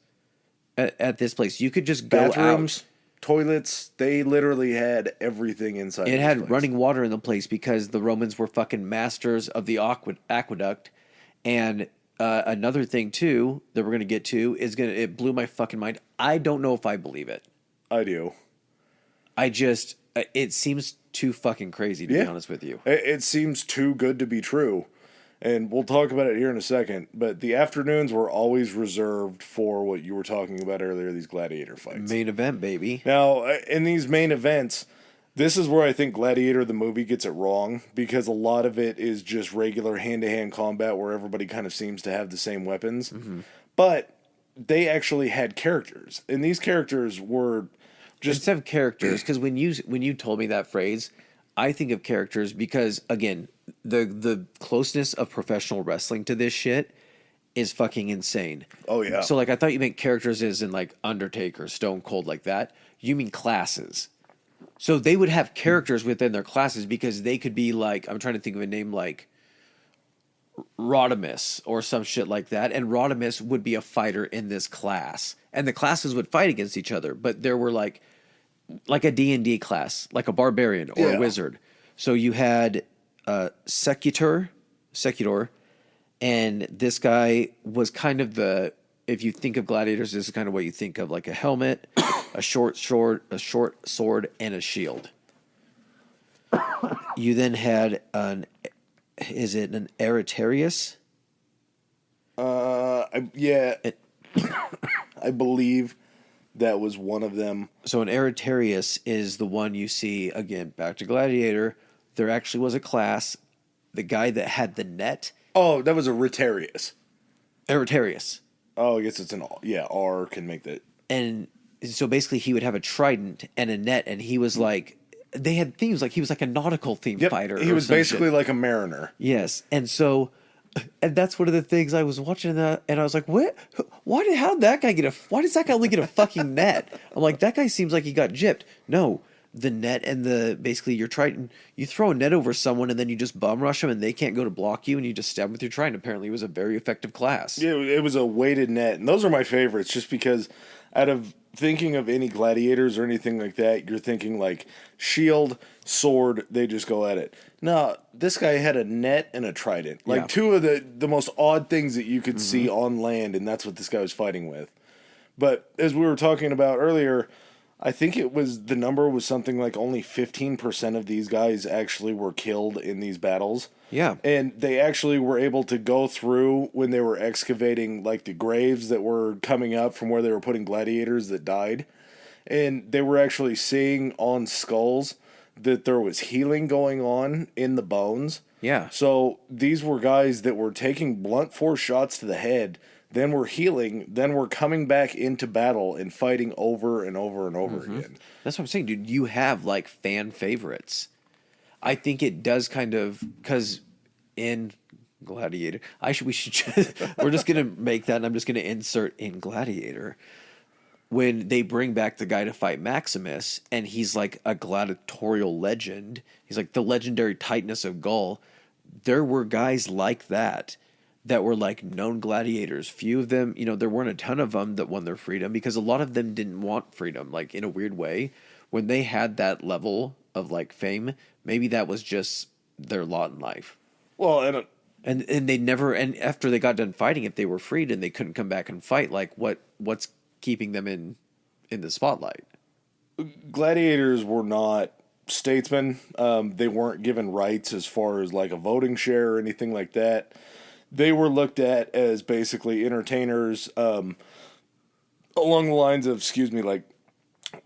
at this place. You could just go bathrooms, out. toilets, they literally had everything inside. It this had place. running water in the place because the Romans were fucking masters of the aqueduct. And another thing too that we're gonna get to is it blew my fucking mind. I don't know if I believe it. I do. It seems too fucking crazy to be honest with you. It seems too good to be true. And we'll talk about it here in a second. But the afternoons were always reserved for what you were talking about earlier, these gladiator fights. Main event, baby. Now, in these main events, this is where I think Gladiator, the movie, gets it wrong. Because a lot of it is just regular hand-to-hand combat where everybody kind of seems to have the same weapons. Mm-hmm. But they actually had characters. And these characters were... Instead of characters, because when you told me that phrase, I think of characters because, again, the closeness of professional wrestling to this shit is fucking insane. Oh, yeah. So, like, I thought you meant characters as in, like, Undertaker, Stone Cold, like that. You mean classes. So they would have characters within their classes because they could be, like, I'm trying to think of a name like Rodimus or some shit like that. And Rodimus would be a fighter in this class. And the classes would fight against each other. But there were, like a D&D class, like a barbarian or a wizard. So you had Secutor, and this guy was kind of if you think of gladiators, this is kind of what you think of, like a helmet, a short sword, and a shield. You then had an Aretarius? Yeah. I believe that was one of them. So an Aretarius is the one you see, again, back to Gladiator. There actually was a class, the guy that had the net. Oh, that was a Rotarius. Aretarius. Oh, I guess it's an R can make that. And so basically he would have a trident and a net, and he was like they had themes, like he was like a nautical theme Yep, fighter. he or was some basically shit. like a mariner. Yes, and so, and that's one of the things I was watching that, and I was like, "What? How'd that guy get a? Why does that guy only get a fucking net?" I'm like, "That guy seems like he got gypped." No, the net and basically you throw a net over someone and then you just bum rush them and they can't go to block you and you just stab them with your trident. Apparently, it was a very effective class. Yeah, it was a weighted net, and those are my favorites, just because out of thinking of any gladiators or anything like that, you're thinking like shield, sword, they just go at it. No, this guy had a net and a trident. Like Yeah. two of the most odd things that you could see on land, and that's what this guy was fighting with. But as we were talking about earlier, I think the number was something like only 15% of these guys actually were killed in these battles. Yeah. And they actually were able to go through when they were excavating like the graves that were coming up from where they were putting gladiators that died. And they were actually seeing on skulls that there was healing going on in the bones. Yeah. So these were guys that were taking blunt force shots to the head, then were healing, then were coming back into battle and fighting over and over and over again. That's what I'm saying, dude. You have like fan favorites. I think it does kind of, because in Gladiator, we should we're just gonna make that, and I'm just gonna insert in Gladiator when they bring back the guy to fight Maximus, and he's like a gladiatorial legend. He's like the legendary Titanus of Gaul. There were guys like that were like known gladiators. Few of them, there weren't a ton of them that won their freedom, because a lot of them didn't want freedom, like in a weird way. When they had that level of like fame, maybe that was just their lot in life. Well, And they never, and after they got done fighting, if they were freed and they couldn't come back and fight, like what's keeping them in the spotlight? gladiators were not statesmen. They weren't given rights as far as like a voting share or anything like that. They were looked at as basically entertainers, along the lines of, like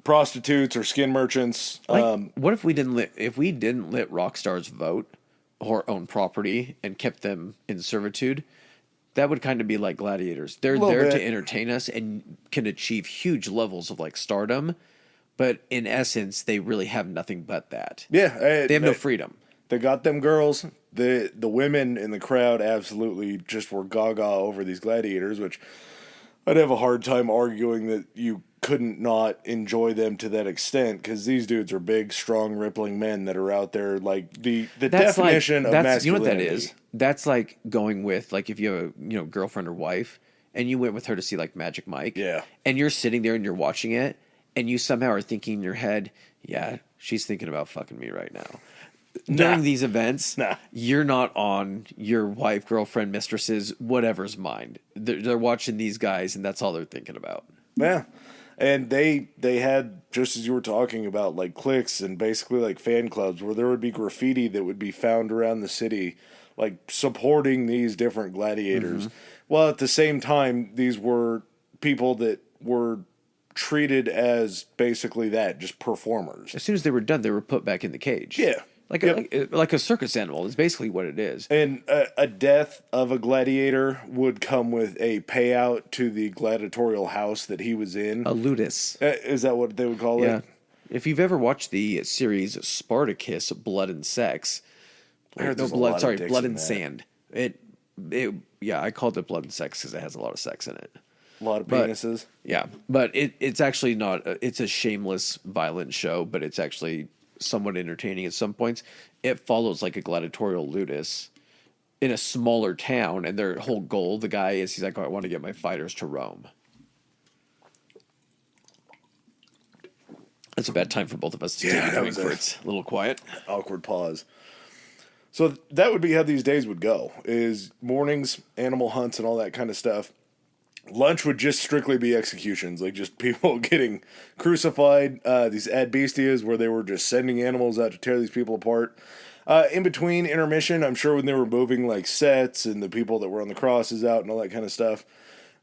prostitutes or skin merchants. What if we didn't let rock stars vote or own property and kept them in servitude? That would kind of be like gladiators. They're there to entertain us and can achieve huge levels of like stardom, but in essence, they really have nothing but that. Yeah, They have no freedom. They got them girls. The women in the crowd absolutely just were gaga over these gladiators, which I'd have a hard time arguing that you couldn't not enjoy them to that extent, because these dudes are big, strong, rippling men that are out there like the definition of masculinity. You know what that is? That's like going with, like, if you have a girlfriend or wife and you went with her to see like Magic Mike. Yeah. And you're sitting there and you're watching it and you somehow are thinking in your head, yeah, she's thinking about fucking me right now. During these events, you're not on your wife, girlfriend, mistress's, whatever's mind. They're watching these guys, and that's all they're thinking about. Yeah. And they had, just as you were talking about, like cliques and basically like fan clubs where there would be graffiti that would be found around the city, like supporting these different gladiators. Mm-hmm. While at the same time, these were people that were treated as basically that, just performers. As soon as they were done, they were put back in the cage. Yeah. Like a circus animal is basically what it is. And a death of a gladiator would come with a payout to the gladiatorial house that he was in. A ludus. Is that what they would call it? If you've ever watched the series Spartacus, Blood and Sex, Blood and Sand. I called it Blood and Sex because it has a lot of sex in it. A lot of penises. But it's actually not. It's a shameless, violent show, but it's actually somewhat entertaining at some points. It follows like a gladiatorial ludus in a smaller town, and their whole goal, the guy he's like, I want to get my fighters to Rome. It's a bad time for both of us to take a drink for it's a little quiet. Awkward pause. So that would be how these days would go, is mornings, animal hunts, and all that kind of stuff. Lunch would just strictly be executions, like just people getting crucified, these ad bestias where they were just sending animals out to tear these people apart. In between intermission, I'm sure when they were moving like sets and the people that were on the crosses out and all that kind of stuff,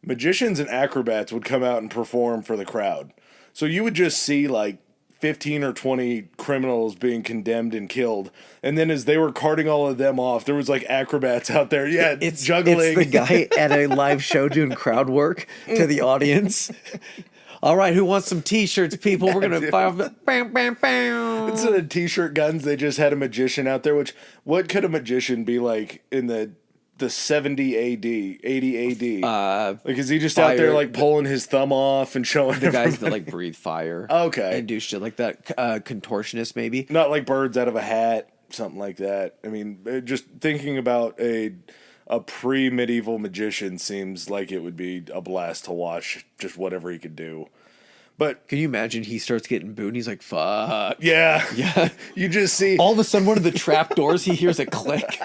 magicians and acrobats would come out and perform for the crowd. So you would just see like 15 or 20 criminals being condemned and killed. And then as they were carting all of them off, there was like acrobats out there. Yeah, it's juggling. It's the guy at a live show doing crowd work to the audience. All right, who wants some T-shirts, people? We're gonna fire. Bam, bam, bam. Instead of t-shirt guns, they just had a magician out there. Which what could a magician be like in the 70 AD, 80 AD? Like, is he just out there like pulling his thumb off and showing the guys that like breathe fire? Okay, and do shit like that. Contortionist, maybe not like birds out of a hat, something like that. I mean, just thinking about a pre-medieval magician seems like it would be a blast to watch. Just whatever he could do. But can you imagine he starts getting booed and he's like, fuck. Yeah. Yeah. You just see... all of a sudden, one of the trap doors, he hears a click.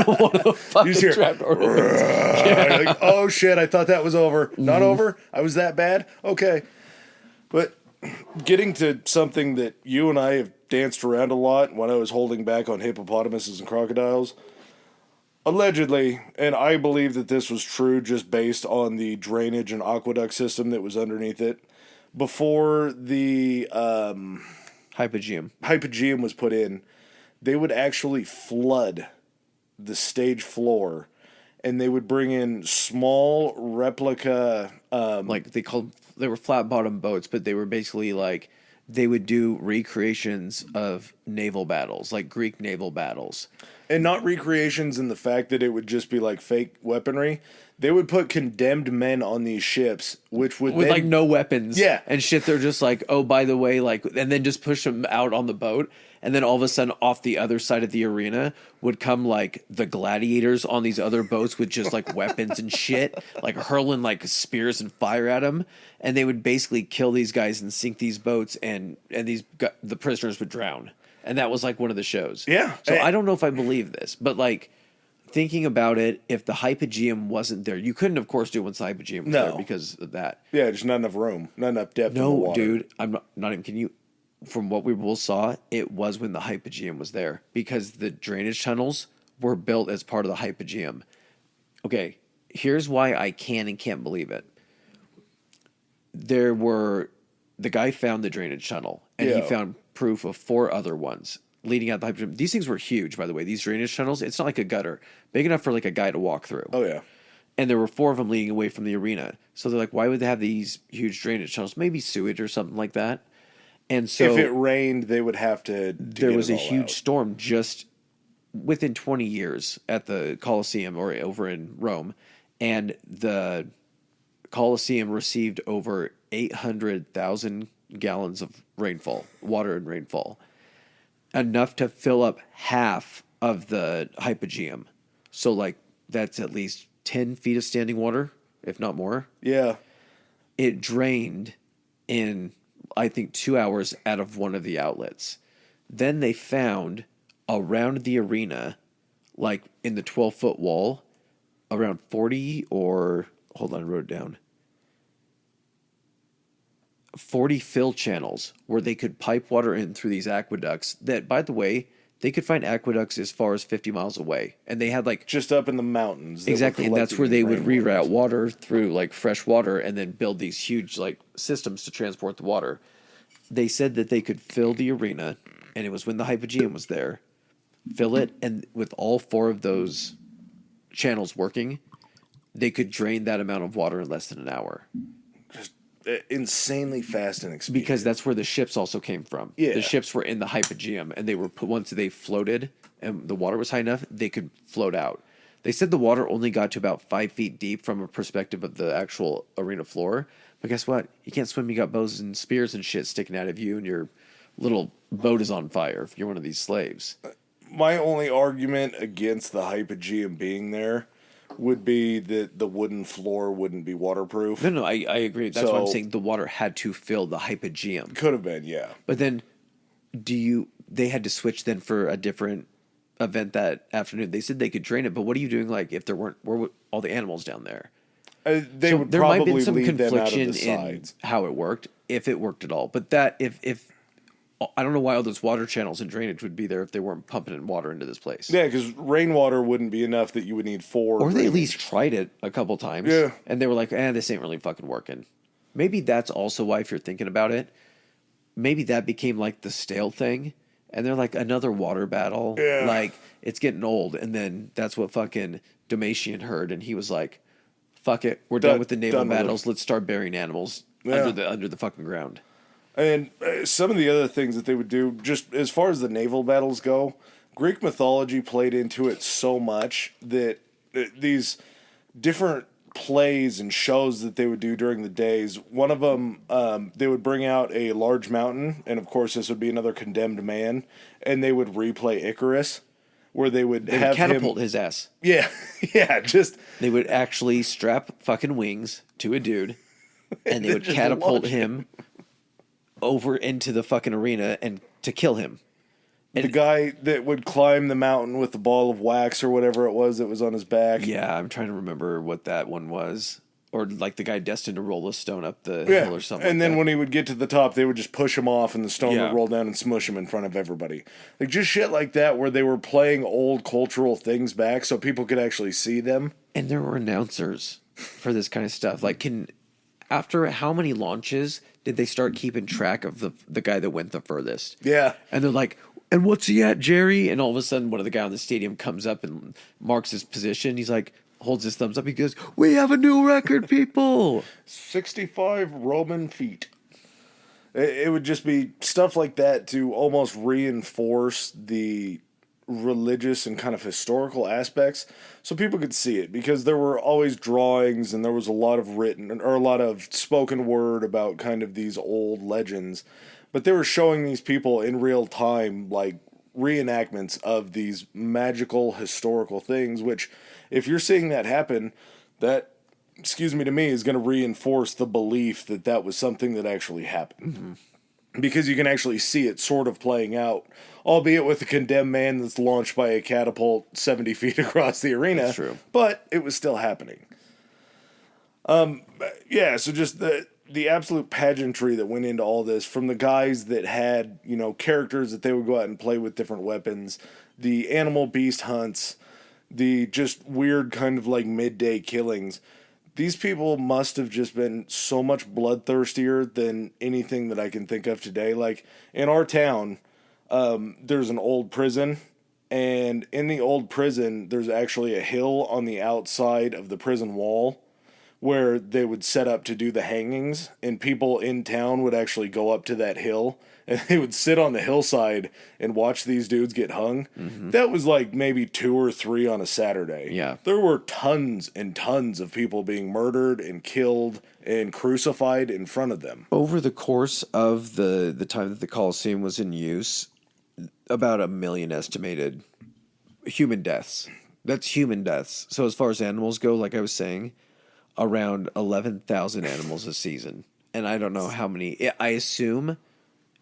One of the fucking trap doors. Yeah. Like, oh, shit, I thought that was over. Not over? I was that bad? Okay. But getting to something that you and I have danced around a lot when I was holding back on hippopotamuses and crocodiles... allegedly, and I believe that this was true just based on the drainage and aqueduct system that was underneath it, before the hypogeum was put in, they would actually flood the stage floor, and they would bring in small replica... like they were flat bottom boats, but they were basically like... they would do recreations of naval battles, like Greek naval battles. And not recreations in the fact that it would just be like fake weaponry. They would put condemned men on these ships, which would with then... like no weapons. Yeah. And shit, they're just like, oh, by the way, like, and then just push them out on the boat. And then all of a sudden off the other side of the arena would come like the gladiators on these other boats with just like weapons and shit, like hurling like spears and fire at them. And they would basically kill these guys and sink these boats, and the prisoners would drown. And that was like one of the shows. Yeah. So I don't know if I believe this, but like thinking about it, if the hypogeum wasn't there, you couldn't, of course, do it once the hypogeum was there because of that. Yeah, just not enough room, not enough depth in the water. No, dude, I'm not even kidding you. From what we both saw, it was when the hypogeum was there, because the drainage tunnels were built as part of the hypogeum. Okay, here's why I can and can't believe it. The guy found the drainage tunnel, and he found proof of 4 other ones leading out the hypogeum. These things were huge, by the way. These drainage tunnels, it's not like a gutter, big enough for like a guy to walk through. Oh yeah. And there were 4 of them leading away from the arena. So they're like, why would they have these huge drainage tunnels? Maybe sewage or something like that. And so if it rained, they would have to there was a huge storm just within 20 years at the Colosseum or over in Rome, and the Colosseum received over 800,000 gallons of water and rainfall, enough to fill up half of the hypogeum. So like that's at least 10 feet of standing water, if not more. Yeah. It drained in, I think, 2 hours out of one of the outlets. Then they found around the arena, like in the 12-foot wall, around 40 or... hold on, I wrote it down. 40 fill channels where they could pipe water in through these aqueducts that, by the way, they could find aqueducts as far as 50 miles away. And they had like... just up in the mountains. Exactly, and that's where they would reroute water through like fresh water and then build these huge like systems to transport the water. They said that they could fill the arena, and it was when the hypogeum was there, fill it, and with all 4 of those channels working, they could drain that amount of water in less than an hour. Insanely fast and expedient. Because that's where the ships also came from. Yeah. The ships were in the hypogeum, and they were once they floated and the water was high enough, they could float out. They said the water only got to about 5 feet deep from a perspective of the actual arena floor. But guess what? You can't swim. You got bows and spears and shit sticking out of you, and your little boat is on fire if you're one of these slaves. My only argument against the hypogeum being there would be that the wooden floor wouldn't be waterproof. No, I agree. That's what I'm saying. The water had to fill the hypogeum. Could have been, yeah. But then, they had to switch then for a different event that afternoon. They said they could drain it, but what are you doing like if there were all the animals down there? They would there probably might have been some lead them out of confliction the sides. in how it worked, if it worked at all. But that if I don't know why all those water channels and drainage would be there if they weren't pumping in water into this place. Yeah, because rainwater wouldn't be enough that you would need 4. Or they at least tried it a couple times. Yeah. And they were like, this ain't really fucking working. Maybe that's also why, if you're thinking about it, maybe that became like the stale thing. And they're like, another water battle. Yeah. Like, it's getting old. And then that's what fucking Domitian heard. And he was like, fuck it. We're done with the naval battles. Let's start burying animals under the fucking ground. And some of the other things that they would do, just as far as the naval battles go, Greek mythology played into it so much that these different plays and shows that they would do during the days, one of them, they would bring out a large mountain, and of course this would be another condemned man, and they would replay Icarus, where they would catapult his ass. Yeah, yeah, just... They would actually strap fucking wings to a dude, and they would catapult him over into the fucking arena and to kill him. The guy that would climb the mountain with the ball of wax or whatever it was that was on his back. Yeah, I'm trying to remember what that one was. Or like the guy destined to roll a stone up the hill or something. And like then that. when he would get to the top, they would just push him off and the stone would roll down and smush him in front of everybody. Like just shit like that where they were playing old cultural things back so people could actually see them. And there were announcers for this kind of stuff. Like after how many launches did they start keeping track of the guy that went the furthest? Yeah. And they're like, and what's he at, Jerry? And all of a sudden, one of the guys in the stadium comes up and marks his position. He's like, holds his thumbs up. He goes, we have a new record, people. 65 Roman feet. It would just be stuff like that to almost reinforce the religious and kind of historical aspects so people could see it, because there were always drawings and there was a lot of written or a lot of spoken word about kind of these old legends. But they were showing these people in real time, like reenactments of these magical historical things, which if you're seeing that happen, that, to me, is going to reinforce the belief that that was something that actually happened. Mm-hmm. Because you can actually see it sort of playing out, albeit with a condemned man that's launched by a catapult 70 feet across the arena. That's true. But it was still happening. Yeah, so just the absolute pageantry that went into all this, from the guys that had, characters that they would go out and play with different weapons, the animal beast hunts, the just weird kind of like midday killings. These people must have just been so much bloodthirstier than anything that I can think of today. Like in our town, there's an old prison, and in the old prison, there's actually a hill on the outside of the prison wall where they would set up to do the hangings, and people in town would actually go up to that hill, and they would sit on the hillside and watch these dudes get hung. Mm-hmm. That was like maybe 2 or 3 on a Saturday. Yeah. There were tons and tons of people being murdered and killed and crucified in front of them. Over the course of the time that the Colosseum was in use, about 1 million estimated human deaths. That's human deaths. So as far as animals go, like I was saying, around 11,000 animals a season. And I don't know how many. I assume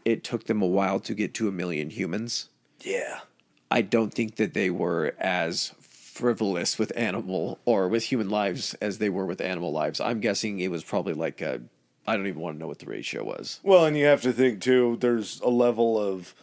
it took them a while to get to 1 million humans. Yeah. I don't think that they were as frivolous with animal or with human lives as they were with animal lives. I'm guessing it was probably like I don't even want to know what the ratio was. Well, and you have to think, too, there's a level of...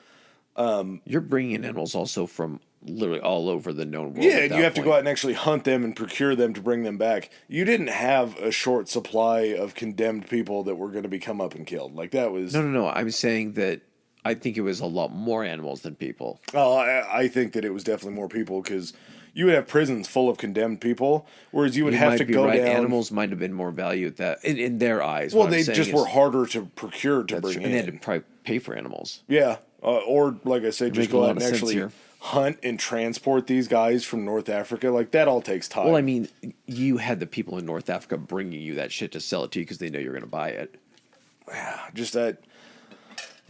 You're bringing in animals also from literally all over the known world. Yeah, and you have to go out and actually hunt them and procure them to bring them back. You didn't have a short supply of condemned people that were going to be come up and killed. Like, that was... No. I'm saying that I think it was a lot more animals than people. Oh, I think that it was definitely more people, because you would have prisons full of condemned people, whereas you would have to go down... Animals might have been more value at that in their eyes. Well, they just were harder to procure to bring in. And they had to probably pay for animals. Yeah, or like I said, just go out and actually hunt and transport these guys from North Africa. Like, that all takes time. Well, I mean, you had the people in North Africa bringing you that shit to sell it to you because they know you're going to buy it. Yeah, just a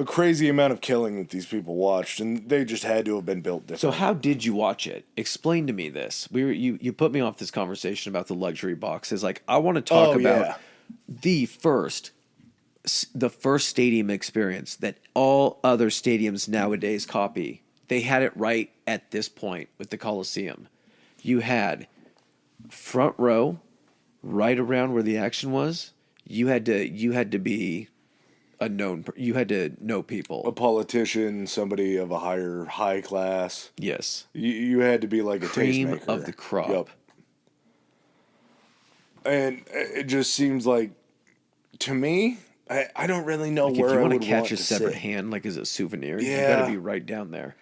crazy amount of killing that these people watched, and they just had to have been built different. So how did you watch it? Explain to me this. You put me off this conversation about the luxury boxes. Like, I want to talk about the first stadium experience that all other stadiums nowadays copy. They had it right at this point with the Colosseum. You had front row, right around where the action was. You had to be you had to know people. A politician, somebody of a high class. Yes. You had to be like a cream tastemaker. of the crop. Yep. And it just seems like, to me, I don't really know where I would want to if you want to catch a separate hand, like as a souvenir, you got to be right down there.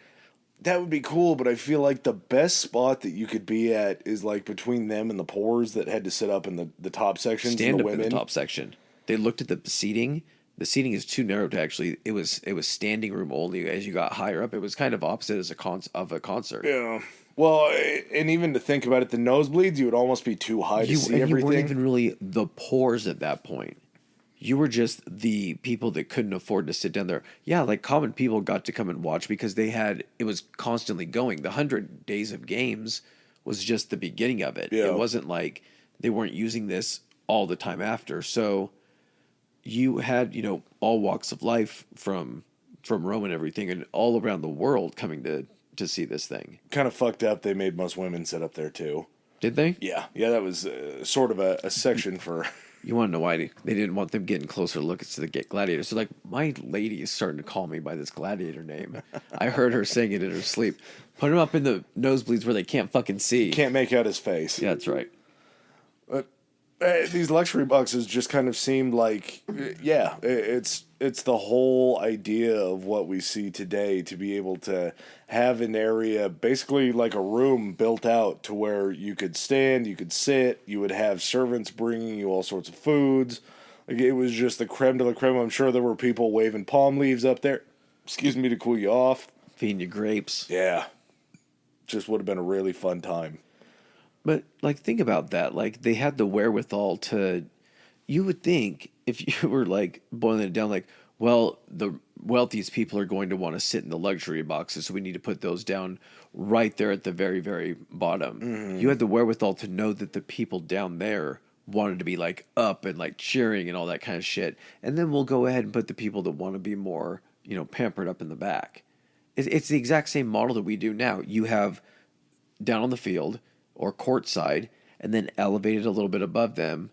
That would be cool, but I feel like the best spot that you could be at is like between them and the poors that had to sit up in the top sections. Stand and the up women. in the top section. they looked at the seating. The seating is too narrow to actually. It was standing room only. As you got higher up, it was kind of opposite as a concert. Yeah. Well, and even to think about it, the nosebleeds, you would almost be too high to see everything. You weren't even really the poors at that point. You were just the people that couldn't afford to sit down there. Yeah, like common people got to come and watch because it was constantly going. The 100 Days of Games was just the beginning of it. Yeah. It wasn't like they weren't using this all the time after. So you had, all walks of life from Rome and everything and all around the world coming to see this thing. Kind of fucked up. They made most women sit up there too. Did they? Yeah, that was sort of a section for. You want to know why they didn't want them getting closer looks to the Gladiator. So like, my lady is starting to call me by this Gladiator name. I heard her saying it in her sleep. Put him up in the nosebleeds where they can't fucking see. Can't make out his face. Yeah, that's right. But these luxury boxes just kind of seemed like, it's the whole idea of what we see today, to be able to have an area, basically like a room built out to where you could stand, you could sit, you would have servants bringing you all sorts of foods. Like, it was just the creme de la creme. I'm sure there were people waving palm leaves up there, to cool you off. Feeding you grapes. Yeah. Just would have been a really fun time. But, like, think about that. Like, they had the wherewithal to... You would think, if you were, like, boiling it down, like, well, the wealthiest people are going to want to sit in the luxury boxes, so we need to put those down right there at the very, very bottom. Mm-hmm. You had the wherewithal to know that the people down there wanted to be, like, up and, like, cheering and all that kind of shit. And then we'll go ahead and put the people that want to be more, pampered up in the back. It's the exact same model that we do now. You have down on the field or courtside, and then elevated a little bit above them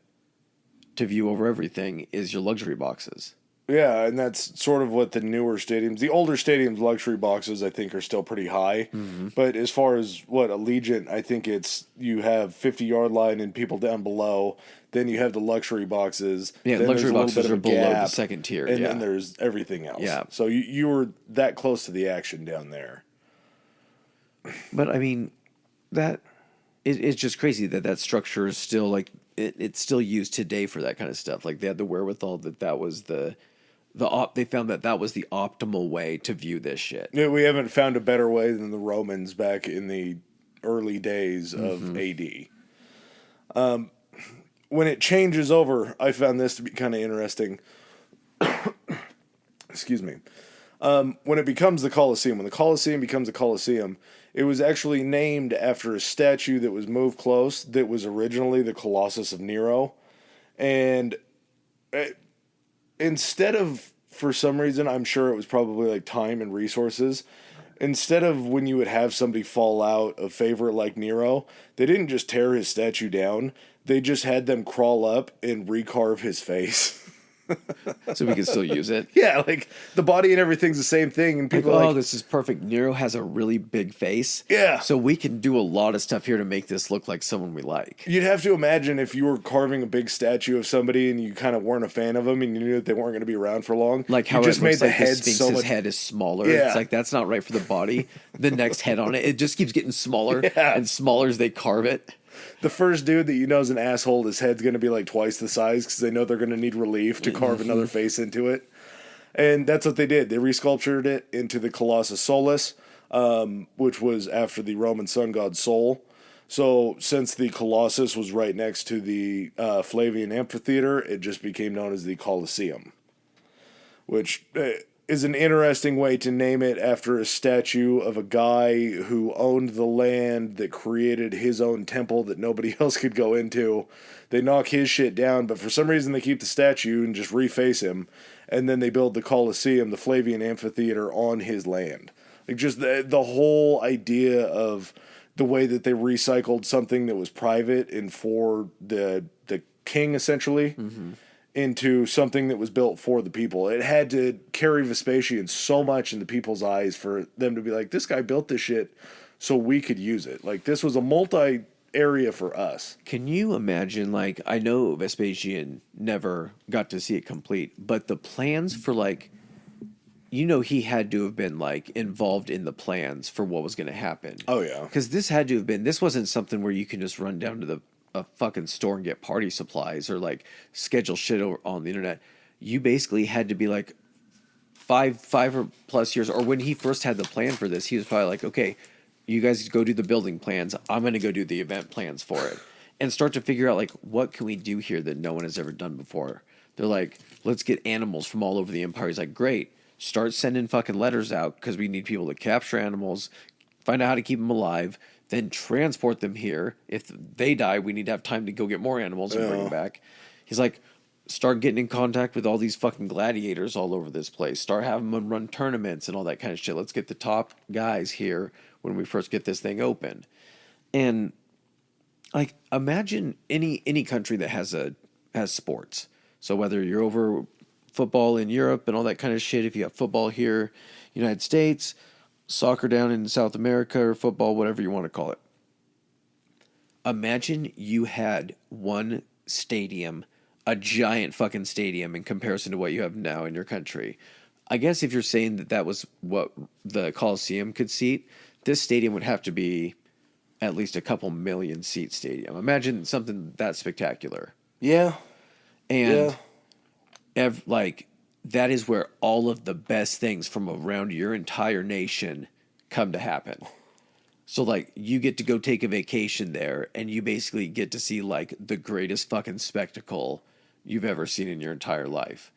to view over everything is your luxury boxes. Yeah, and that's sort of what the newer stadiums, the older stadiums' luxury boxes, I think, are still pretty high. Mm-hmm. But as far as Allegiant, I think it's you have 50-yard line and people down below. Then you have the luxury boxes. Yeah, then luxury boxes are below gap, the second tier. And yeah. then there's everything else. Yeah. So you were that close to the action down there. But, I mean, it's just crazy that structure is still, like, it's still used today for that kind of stuff. Like, they had the wherewithal that was they found that was the optimal way to view this shit. Yeah, we haven't found a better way than the Romans back in the early days of AD. When it changes over, I found this to be kind of interesting. Excuse me. When it becomes the Colosseum, when the Colosseum becomes a Colosseum, it was actually named after a statue that was moved close that was originally the Colossus of Nero. And instead of, for some reason, I'm sure it was probably like time and resources, instead of when you would have somebody fall out of favor like Nero, they didn't just tear his statue down. They just had them crawl up and recarve his face. So we can still use it. Yeah, like the body and everything's the same thing, and people like, this is perfect. Nero has a really big face. Yeah. So we can do a lot of stuff here to make this look like someone we like. You'd have to imagine if you were carving a big statue of somebody and you kind of weren't a fan of them and you knew that they weren't going to be around for long. Like how you just it looks made the like head the Sphinx's so much... head is smaller. Yeah. It's like, that's not right for the body. The next head on it just keeps getting smaller and smaller as they carve it. The first dude that you know is an asshole, his head's going to be like twice the size because they know they're going to need relief to carve another face into it. And that's what they did. They resculptured it into the Colossus Solus, which was after the Roman sun god Sol. So since the Colossus was right next to the Flavian Amphitheater, it just became known as the Colosseum, which is an interesting way to name it after a statue of a guy who owned the land that created his own temple that nobody else could go into. They knock his shit down, but for some reason they keep the statue and just reface him, and then they build the Colosseum, the Flavian Amphitheater, on his land. Like, just the whole idea of the way that they recycled something that was private and for the king, essentially, into something that was built for the people. It had to carry Vespasian so much in the people's eyes for them to be like, this guy built this shit so we could use it. Like, this was a multi-area for us. Can you imagine, like, I know Vespasian never got to see it complete, but the plans for, like, he had to have been, like, involved in the plans for what was going to happen. Oh, yeah. Because this wasn't something where you can just run down to the a fucking store and get party supplies or like schedule shit on the internet. You basically had to be like 5 or plus years, or when he first had the plan for this, he was probably like, okay, you guys go do the building plans. I'm going to go do the event plans for it and start to figure out like, what can we do here that no one has ever done before? They're like, let's get animals from all over the empire. He's like, great. Start sending fucking letters out because we need people to capture animals, find out how to keep them alive, then transport them here. If they die, we need to have time to go get more animals and bring them back. He's like, start getting in contact with all these fucking gladiators all over this place. Start having them run tournaments and all that kind of shit. Let's get the top guys here when we first get this thing open. And like, imagine any country that has sports. So whether you're over football in Europe and all that kind of shit, if you have football here, United States, soccer down in South America, or football, whatever you want to call it. Imagine you had one stadium, a giant fucking stadium in comparison to what you have now in your country. I guess if you're saying that was what the Colosseum could seat, this stadium would have to be at least a couple million seat stadium. Imagine something that spectacular. Yeah. And like, that is where all of the best things from around your entire nation come to happen. So like, you get to go take a vacation there and you basically get to see like the greatest fucking spectacle you've ever seen in your entire life.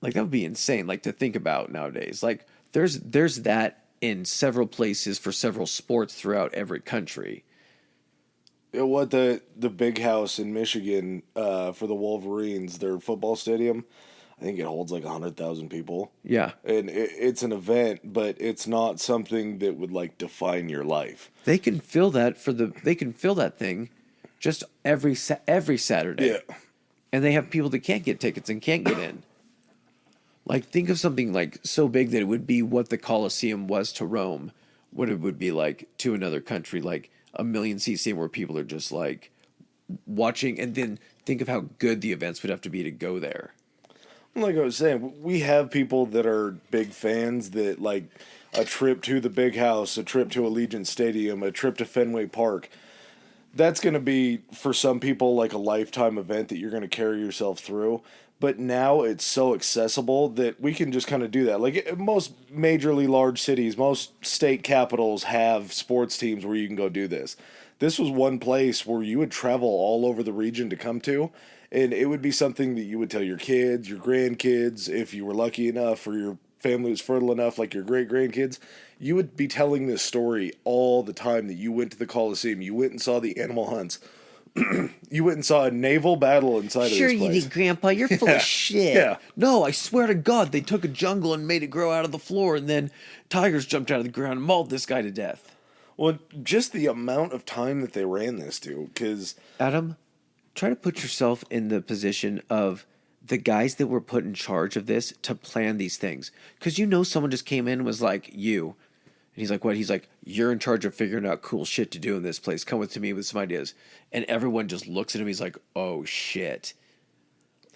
Like, that would be insane, like, to think about nowadays. Like, there's that in several places for several sports throughout every country. What the big house in Michigan for the Wolverines, their football stadium, I think it holds like 100,000 people. Yeah. And it's an event, but it's not something that would like define your life. They can fill that thing just every Saturday. Yeah. And they have people that can't get tickets and can't get in. Like, think of something like so big that it would be what the Colosseum was to Rome, what it would be like to another country, like a million seat stadium where people are just like watching, and then think of how good the events would have to be to go there. Like I was saying, we have people that are big fans that like a trip to the big house, a trip to Allegiant Stadium, a trip to Fenway Park. That's going to be, for some people, like a lifetime event that you're going to carry yourself through. But now it's so accessible that we can just kind of do that. Like, most majorly large cities, most state capitals have sports teams where you can go do this. This was one place where you would travel all over the region to come to, and it would be something that you would tell your kids, your grandkids, if you were lucky enough, or your family was fertile enough, like your great-grandkids. You would be telling this story all the time that you went to the Colosseum, you went and saw the animal hunts. You went and saw a naval battle inside of this place. Sure you did, Grandpa. You're full of shit. Yeah. No, I swear to God, they took a jungle and made it grow out of the floor, and then tigers jumped out of the ground and mauled this guy to death. Well, just the amount of time that they ran this to, because... Adam, try to put yourself in the position of the guys that were put in charge of this to plan these things. Because you know someone just came in and was like, you... And he's like, what? He's like, you're in charge of figuring out cool shit to do in this place. Come with me with some ideas. And everyone just looks at him. He's like, oh, shit.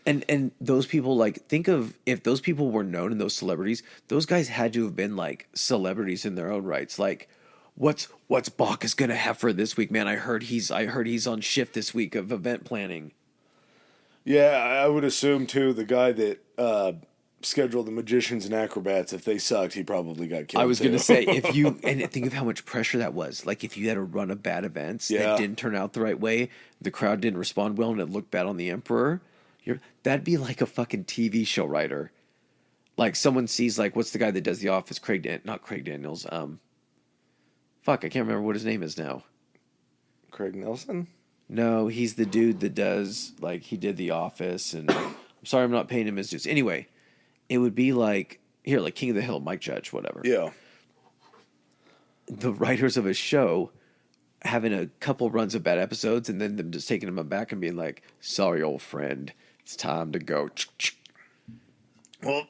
And those people, like, think of if those people were known and those celebrities, those guys had to have been, like, celebrities in their own rights. Like, what's Bacchus going to have for this week, man? I heard he's on shift this week of event planning. Yeah, I would assume, too, the guy that... schedule the magicians and acrobats, if they sucked, he probably got killed. I was going to say, if you, and think of how much pressure that was. Like, if you had a run of bad events that didn't turn out the right way, the crowd didn't respond well, and it looked bad on the emperor, that'd be like a fucking TV show writer. Like, someone sees, like, what's the guy that does The Office? Not Craig Daniels. Fuck, I can't remember what his name is now. Craig Nelson? No, he's the dude that does, like, he did The Office, and I'm sorry I'm not paying him his dues. Anyway, it would be like, here, like King of the Hill, Mike Judge, whatever. Yeah. The writers of a show having a couple runs of bad episodes and then them just taking them back and being like, sorry, old friend, it's time to go. Well,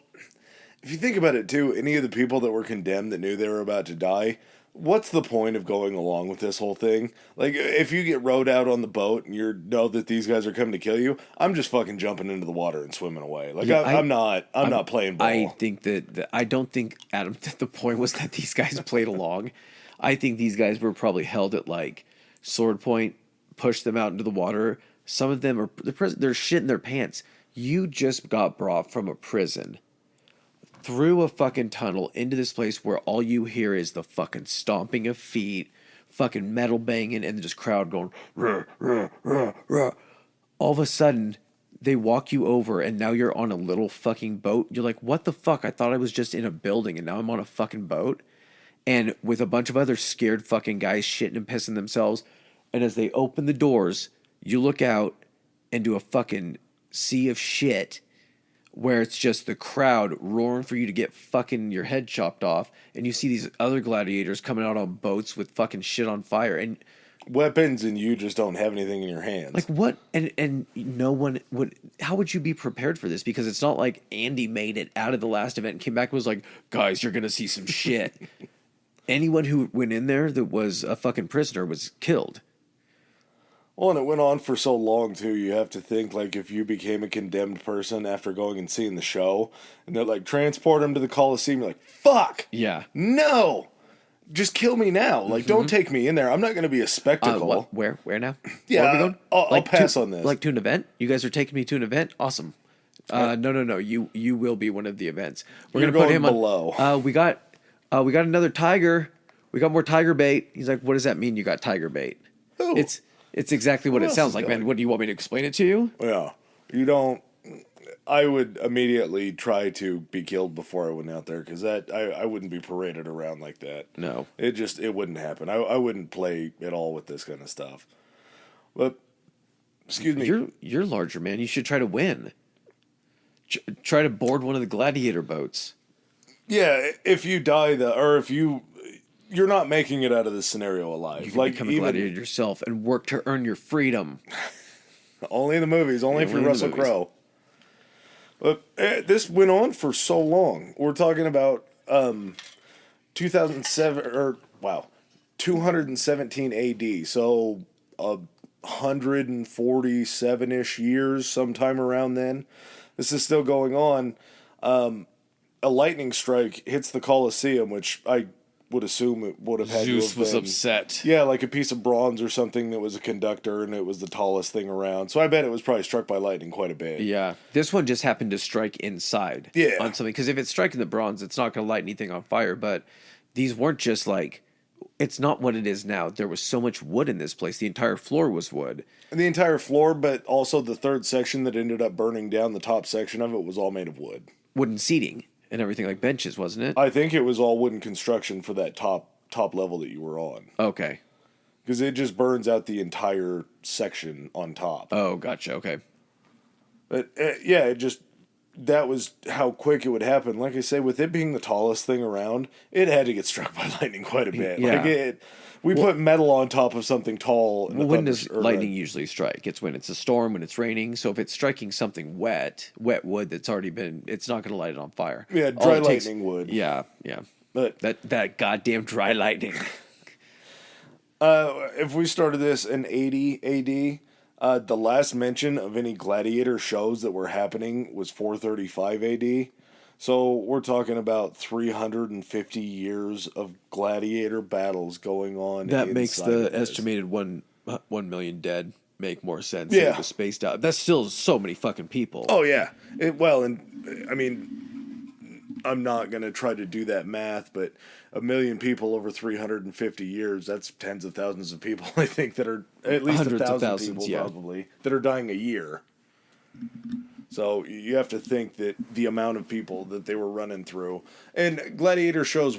if you think about it, too, any of the people that were condemned that knew they were about to die, what's the point of going along with this whole thing? Like, if you get rowed out on the boat and you know that these guys are coming to kill you, I'm just fucking jumping into the water and swimming away. Like, yeah, I'm not playing ball. I think I don't think, Adam, that the point was that these guys played along. I think these guys were probably held at, like, sword point, push them out into the water. Some of them they're shitting their pants. You just got brought from a prison through a fucking tunnel into this place where all you hear is the fucking stomping of feet, fucking metal banging, and just crowd going, rah, rah, rah, rah. All of a sudden, they walk you over, and now you're on a little fucking boat. You're like, what the fuck? I thought I was just in a building, and now I'm on a fucking boat. And with a bunch of other scared fucking guys shitting and pissing themselves. And as they open the doors, you look out into a fucking sea of shit where it's just the crowd roaring for you to get fucking your head chopped off. And you see these other gladiators coming out on boats with fucking shit on fire. And weapons, and you just don't have anything in your hands. like, what? And no one would... How would you be prepared for this? Because it's not like Andy made it out of the last event and came back and was like, guys, you're going to see some shit. Anyone who went in there that was a fucking prisoner was killed. Well, and it went on for so long, too. You have to think, like, if you became a condemned person after going and seeing the show, and they're like, transport him to the Colosseum, you're like, fuck! Yeah. No! Just kill me now. Like, don't take me in there. I'm not going to be a spectacle. Where now? Yeah, where are we going? I'll pass on this. Like to an event? You guys are taking me to an event? Awesome. No. You will be one of the events. We're You're gonna put going him below. On. We got another tiger. We got more tiger bait. He's like, what does that mean? You got tiger bait? Who? It's exactly what it sounds like, man. What do you want me to explain it to you? Yeah. You don't... I would immediately try to be killed before I went out there, because I wouldn't be paraded around like that. No. It wouldn't happen. I wouldn't play at all with this kind of stuff. But, excuse me. You're larger, man. You should try to win. Try to board one of the gladiator boats. Yeah, if you die, if you're not making it out of this scenario alive. You can become a gladiator yourself and work to earn your freedom. Only in the movies. Only if you're Russell Crowe. But this went on for so long. We're talking about 217 AD. So 147-ish years, sometime around then. This is still going on. A lightning strike hits the Colosseum, which I would assume it would have had Zeus to have was been, upset. Yeah, like a piece of bronze or something that was a conductor, and it was the tallest thing around. So I bet it was probably struck by lightning quite a bit. Yeah. This one just happened to strike inside on something. Because if it's striking the bronze, it's not going to light anything on fire. But these weren't just like... It's not what it is now. There was so much wood in this place. The entire floor was wood. The entire floor, but also the third section that ended up burning down, the top section of it was all made of wood. Wooden seating and everything, like benches, wasn't it? I think it was all wooden construction for that top level that you were on. Okay. Because it just burns out the entire section on top. Oh, gotcha. Okay. But that was how quick it would happen. Like I say, with it being the tallest thing around, it had to get struck by lightning quite a bit. Yeah. We put metal on top of something tall. When does lightning usually strike? It's when it's a storm, when it's raining. So if it's striking something wet wood that's already been, it's not going to light it on fire. Yeah, dry lightning would. Yeah. But that goddamn dry lightning. If we started this in 80 AD, the last mention of any gladiator shows that were happening was 435 AD. So we're talking about 350 years of gladiator battles going on. That makes the estimated 1 million dead make more sense. Yeah. It was spaced out. That's still so many fucking people. Oh, yeah. I'm not going to try to do that math, but 1 million people over 350 years, that's tens of thousands of people, I think, that are at least Hundreds of 1,000 thousands, people yeah. probably, that are dying a year. So you have to think that the amount of people that they were running through. And gladiator shows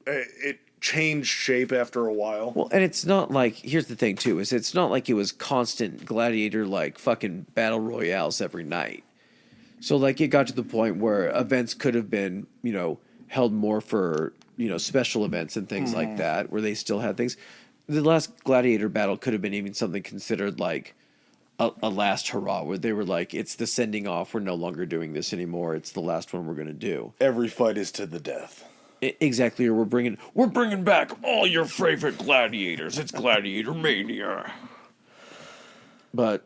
it changed shape after a while. Well, and it's not like, here's the thing too, is it's not like it was constant gladiator like fucking battle royales every night. So like it got to the point where events could have been, held more for, special events and things like that, where they still had things. The last gladiator battle could have been even something considered like a last hurrah, where they were like, it's the sending off. We're no longer doing this anymore. It's the last one we're going to do. Every fight is to the death. Exactly. Or we're bringing back all your favorite gladiators. It's gladiator mania. But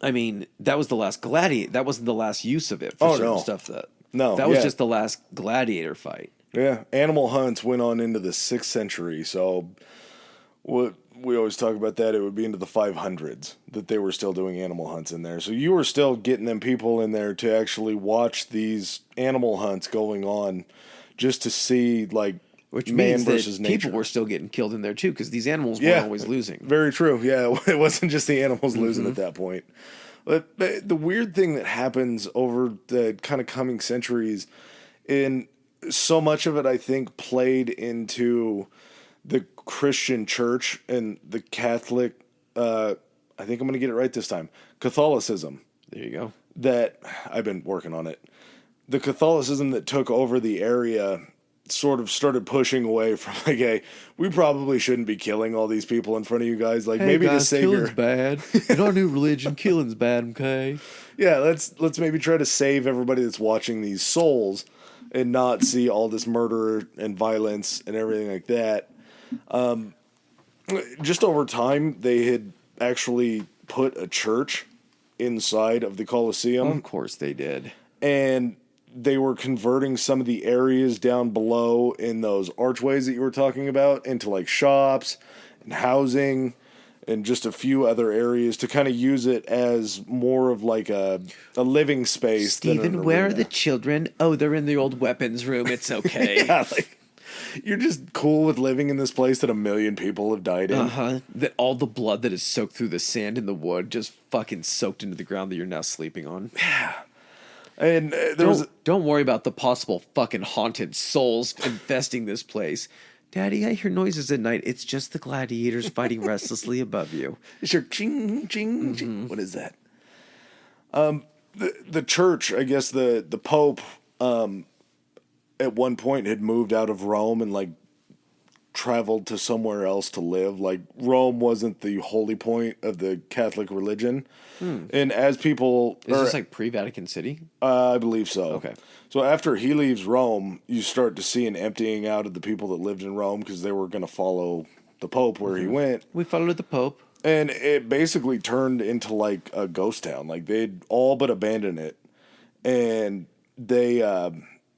I mean, that was the last gladiator. That wasn't the last use of it for certain stuff. That was just the last gladiator fight. Yeah, animal hunts went on into the 6th century. So we always talk about that, it would be into the 500s that they were still doing animal hunts in there. So you were still getting them people in there to actually watch these animal hunts going on just to see, like, Which man means versus that nature. people were still getting killed in there too, because these animals weren't always losing. Very true. Yeah, it wasn't just the animals losing at that point. But the weird thing that happens over the kind of coming centuries, and so much of it, I think, played into the Christian church and the Catholic, I think I'm going to get it right this time, Catholicism. There you go. That, I've been working on it. The Catholicism that took over the area sort of started pushing away from, like, hey, we probably shouldn't be killing all these people in front of you guys. Like, Hey maybe guys, to save killing's your... bad. In our new religion, killing's bad, okay? Yeah, let's maybe try to save everybody that's watching these souls and not see all this murder and violence and everything like that. Just over time, they had actually put a church inside of the Colosseum. Of course they did. And they were converting some of the areas down below in those archways that you were talking about into, like, shops and housing and just a few other areas to kind of use it as more of like a living space. Stephen, where are the children? Oh, they're in the old weapons room. It's okay. Yeah, like, you're just cool with living in this place that 1 million people have died in. Uh-huh. That all the blood that is soaked through the sand and the wood just fucking soaked into the ground that you're now sleeping on. Yeah. And don't worry about the possible fucking haunted souls infesting this place. Daddy, I hear noises at night. It's just the gladiators fighting restlessly above you. It's your ching, ching, ching. What is that? The church, I guess the Pope, at one point had moved out of Rome and, like, traveled to somewhere else to live. Like, Rome wasn't the holy point of the Catholic religion. And as people... Is this like pre-Vatican City? I believe so. Okay. So after he leaves Rome, you start to see an emptying out of the people that lived in Rome because they were going to follow the Pope where he went. We followed the Pope. And it basically turned into, like, a ghost town. Like, they'd all but abandoned it. And they...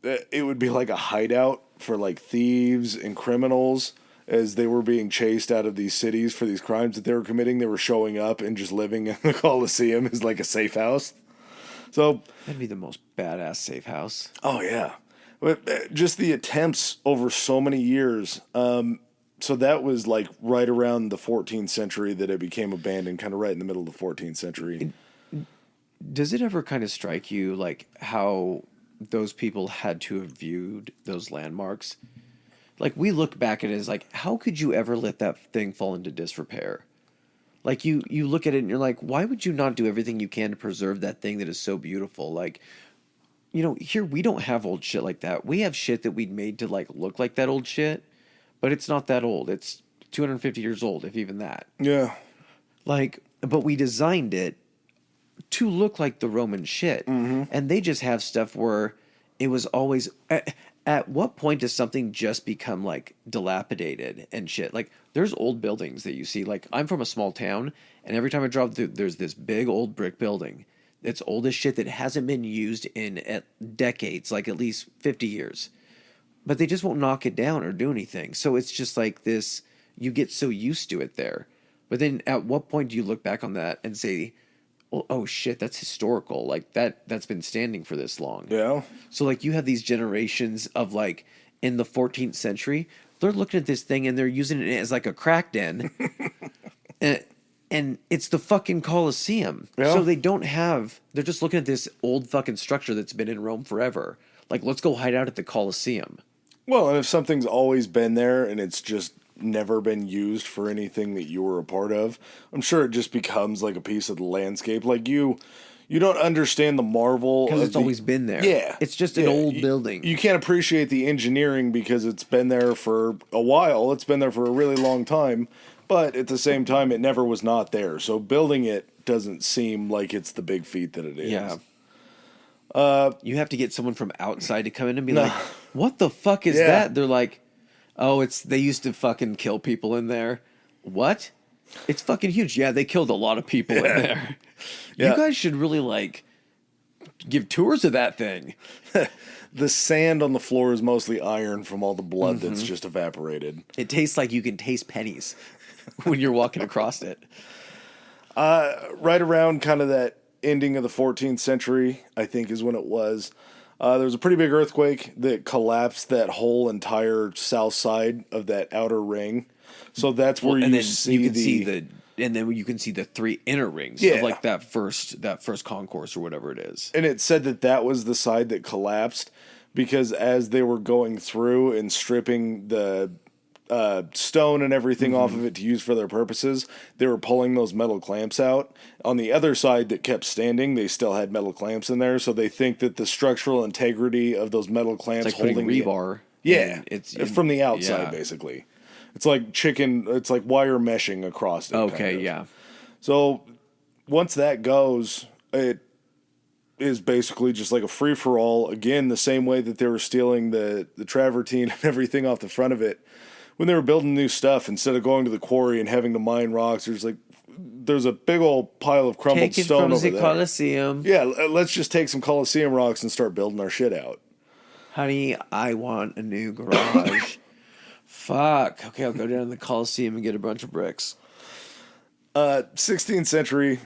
it would be like a hideout for, like, thieves and criminals. As they were being chased out of these cities for these crimes that they were committing, they were showing up and just living in the Colosseum as, like, a safe house. So That'd be the most badass safe house. Oh, yeah. But just the attempts over so many years. So that was, like, right around the 14th century that it became abandoned, kind of right in the middle of the 14th century. Does it ever kind of strike you, like, how those people had to have viewed those landmarks? Like, we look back at it as, like, how could you ever let that thing fall into disrepair? Like, you look at it and you're like, why would you not do everything you can to preserve that thing that is so beautiful? Like, you know, here we don't have old shit like that. We have shit that we made to, like, look like that old shit, but it's not that old. It's 250 years old, if even that. Yeah. Like, but we designed it to look like the Roman shit. Mm-hmm. And they just have stuff where it was always... At what point does something just become, like, dilapidated and shit? Like, there's old buildings that you see. Like, I'm from a small town, and every time I drive through, there's this big old brick building that's old as shit that hasn't been used in decades, like at least 50 years. But they just won't knock it down or do anything. So it's just like this, you get so used to it there. But then at what point do you look back on that and say... oh shit, that's historical. Like, that's been standing for this long. Yeah. So, like, you have these generations of, like, in the 14th century, they're looking at this thing and they're using it as, like, a crack den. and it's the fucking Colosseum. Yeah. So they don't have... They're just looking at this old fucking structure that's been in Rome forever. Like, let's go hide out at the Colosseum. Well, and if something's always been there and it's just never been used for anything that you were a part of, I'm sure it just becomes like a piece of the landscape. Like, you don't understand the marvel because it's always been there. Yeah, it's just an old building. You can't appreciate the engineering because it's been there for a while. It's been there for a really long time, but at the same time, it never was not there. So building it doesn't seem like it's the big feat that it is. Yeah. You have to get someone from outside to come in and be like, "What the fuck is that?" They're like, "Oh, they used to fucking kill people in there." What? It's fucking huge. Yeah, they killed a lot of people in there. You guys should really, like, give tours of that thing. The sand on the floor is mostly iron from all the blood that's just evaporated. It tastes like you can taste pennies when you're walking across it. Right around kind of that ending of the 14th century, I think is when it was. There was a pretty big earthquake that collapsed that whole entire south side of that outer ring. So that's where you see and then you can see the three inner rings Yeah. of like that first concourse or whatever it is. And it said that was the side that collapsed because as they were going through and stripping the stone and everything off of it to use for their purposes, they were pulling those metal clamps out. On the other side that kept standing, they still had metal clamps in there, so they think that the structural integrity of those metal clamps It's like holding putting rebar. yeah, It's from the outside basically. It's like it's like wire meshing across it. Okay, kind of. yeah. So once that goes, it is basically just like a free for all. Again, the same way that they were stealing the travertine and everything off the front of it. When they were building new stuff, instead of going to the quarry and having to mine rocks, there's a big old pile of crumbled Take it stone from over the there. Colosseum. Yeah, let's just take some Colosseum rocks and start building our shit out. Honey, I want a new garage. Fuck. Okay, I'll go down to the Colosseum and get a bunch of bricks. 16th century,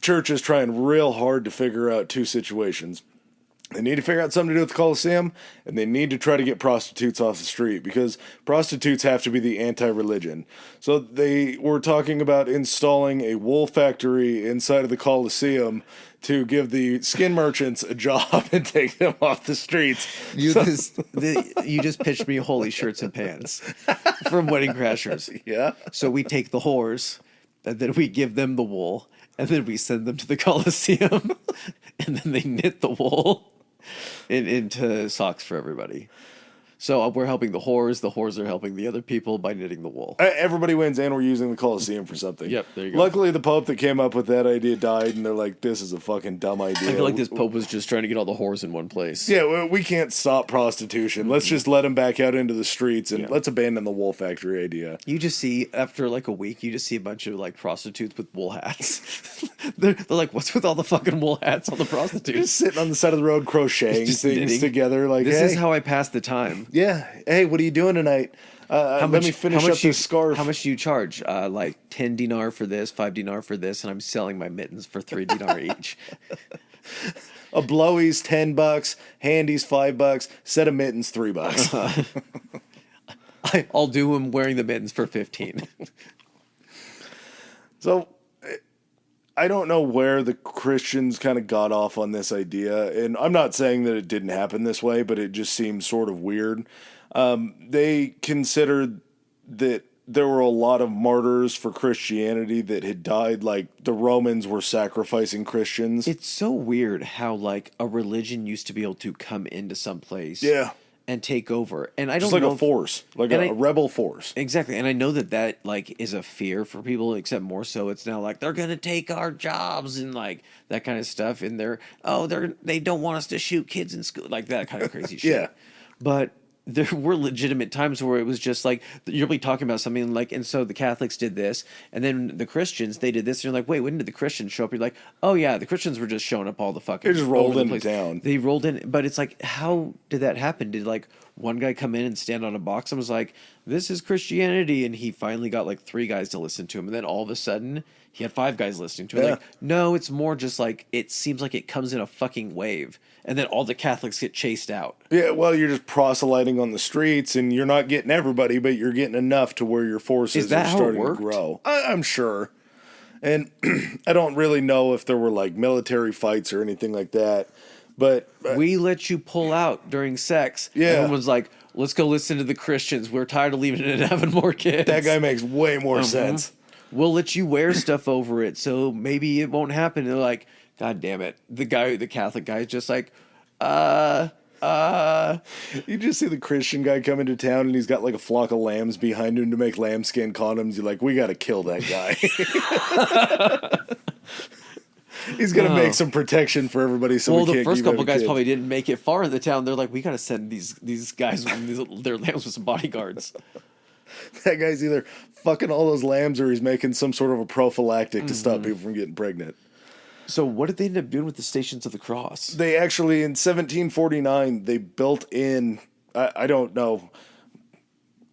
church is trying real hard to figure out two situations. They need to figure out something to do with the Colosseum, and they need to try to get prostitutes off the street, because prostitutes have to be the anti-religion. So they were talking about installing a wool factory inside of the Colosseum to give the skin merchants a job and take them off the streets. You just pitched me holy shirts and pants from Wedding Crashers. Yeah. So we take the whores, and then we give them the wool, and then we send them to the Colosseum, and then they knit the wool into socks for everybody. So we're helping the whores are helping the other people by knitting the wool. Everybody wins, and we're using the Colosseum for something. Yep, there you go. Luckily, the Pope that came up with that idea died, and they're like, this is a fucking dumb idea. I feel like this Pope was just trying to get all the whores in one place. Yeah, we can't stop prostitution. Let's just let them back out into the streets, and let's abandon the wool factory idea. You just see, after like a week, you just see a bunch of like prostitutes with wool hats. they're like, what's with all the fucking wool hats on the prostitutes? Just sitting on the side of the road crocheting Just things knitting. together. Like, This hey, is how I pass the time. yeah. Hey, what are you doing tonight? Let me finish up this scarf. How much do you charge? Like 10 dinar for this, 5 dinar for this, and I'm selling my mittens for 3 dinar each. A blowy's $10, handy's $5, set of mittens $3. I'll do them wearing the mittens for 15. So I don't know where the Christians kind of got off on this idea, and I'm not saying that it didn't happen this way, but it just seems sort of weird. They considered that there were a lot of martyrs for Christianity that had died, like the Romans were sacrificing Christians. It's so weird how like a religion used to be able to come into some place, Yeah. and take over. And I Just don't like know a force, like and a rebel force. Exactly. And I know that like is a fear for people, except more so it's now like they're going to take our jobs and like that kind of stuff. And they don't want us to shoot kids in school, like that kind of crazy shit. Yeah. But there were legitimate times where it was just like, you'll be talking about something like, and so the Catholics did this, and then the Christians, they did this, and you're like, wait, when did the Christians show up? You're like, oh yeah, the Christians were just showing up all the fucking... They just rolled over the in place. town. They rolled in, but it's like, how did that happen? Did like one guy come in and stand on a box and was like, this is Christianity, and he finally got like 3 guys to listen to him, and then all of a sudden he had 5 guys listening to him. Yeah. Like, no, it's more just like, it seems like it comes in a fucking wave, and then all the Catholics get chased out. Yeah, well, you're just proselyting on the streets, and you're not getting everybody, but you're getting enough to where your forces Is that are how it starting to worked? grow. I'm sure. And I don't really know if there were like military fights or anything like that, but We let you pull out during sex. Yeah. Everyone's like, let's go listen to the Christians. We're tired of leaving it and having more kids. that guy makes way more sense. We'll let you wear stuff over it, so maybe it won't happen. And they're like, God damn it. The Catholic guy is just like, You just see the Christian guy come into town, and he's got like a flock of lambs behind him to make lambskin condoms. You're like, we got to kill that guy. He's gonna make some protection for everybody. So well, we the can't first keep couple having guys kids. probably didn't make it far in the town. They're like, we got to send these guys, their lambs with some bodyguards. That guy's either fucking all those lambs or he's making some sort of a prophylactic to stop people from getting pregnant. So what did they end up doing with the Stations of the Cross? They actually, in 1749, they built in, I don't know,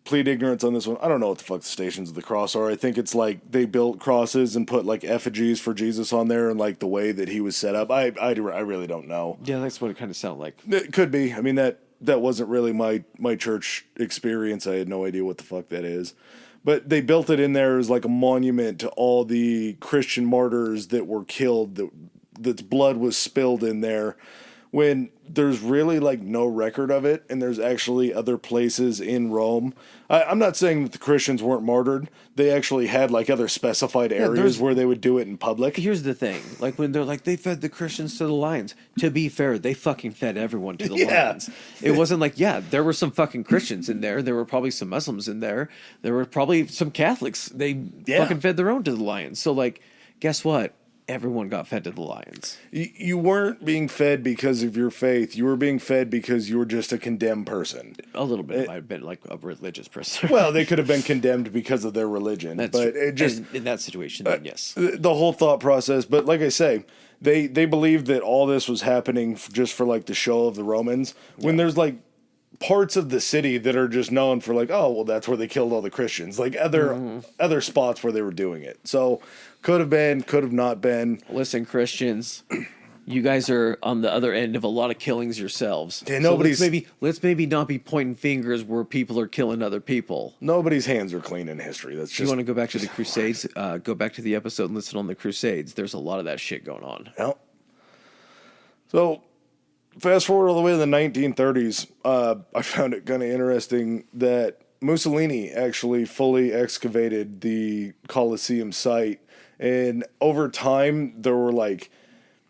plead ignorance on this one. I don't know what the fuck the Stations of the Cross are. I think it's like they built crosses and put like effigies for Jesus on there and like the way that he was set up. I really don't know. Yeah, that's what it kind of sounded like. It could be. I mean, that wasn't really my church experience. I had no idea what the fuck that is. But they built it in there as like a monument to all the Christian martyrs that were killed, that's blood was spilled in there, when there's really like no record of it, and there's actually other places in Rome. I'm not saying that the Christians weren't martyred. They actually had like other specified areas where they would do it in public. Here's the thing. Like when they're like, they fed the Christians to the lions. To be fair, they fucking fed everyone to the lions. It wasn't like, there were some fucking Christians in there. There were probably some Muslims in there. There were probably some Catholics. They fucking fed their own to the lions. So like, guess what? Everyone got fed to the lions. You weren't being fed because of your faith. You were being fed because you were just a condemned person. A little bit might have been like a religious person. Well, they could have been condemned because of their religion. But it just in that situation, then yes. The whole thought process. But like I say, they believed that all this was happening just for like the show of the Romans. When there's like parts of the city that are just known for like, oh, well, that's where they killed all the Christians. Like other spots where they were doing it. So could have been, could have not been. Listen, Christians, you guys are on the other end of a lot of killings yourselves. Yeah, so let's maybe not be pointing fingers where people are killing other people. Nobody's hands are clean in history. That's just. You want to go back to the Crusades? Go back to the episode and listen on the Crusades. There's a lot of that shit going on. Yep. So fast forward all the way to the 1930s. I found it kind of interesting that Mussolini actually fully excavated the Colosseum site. And over time, there were like,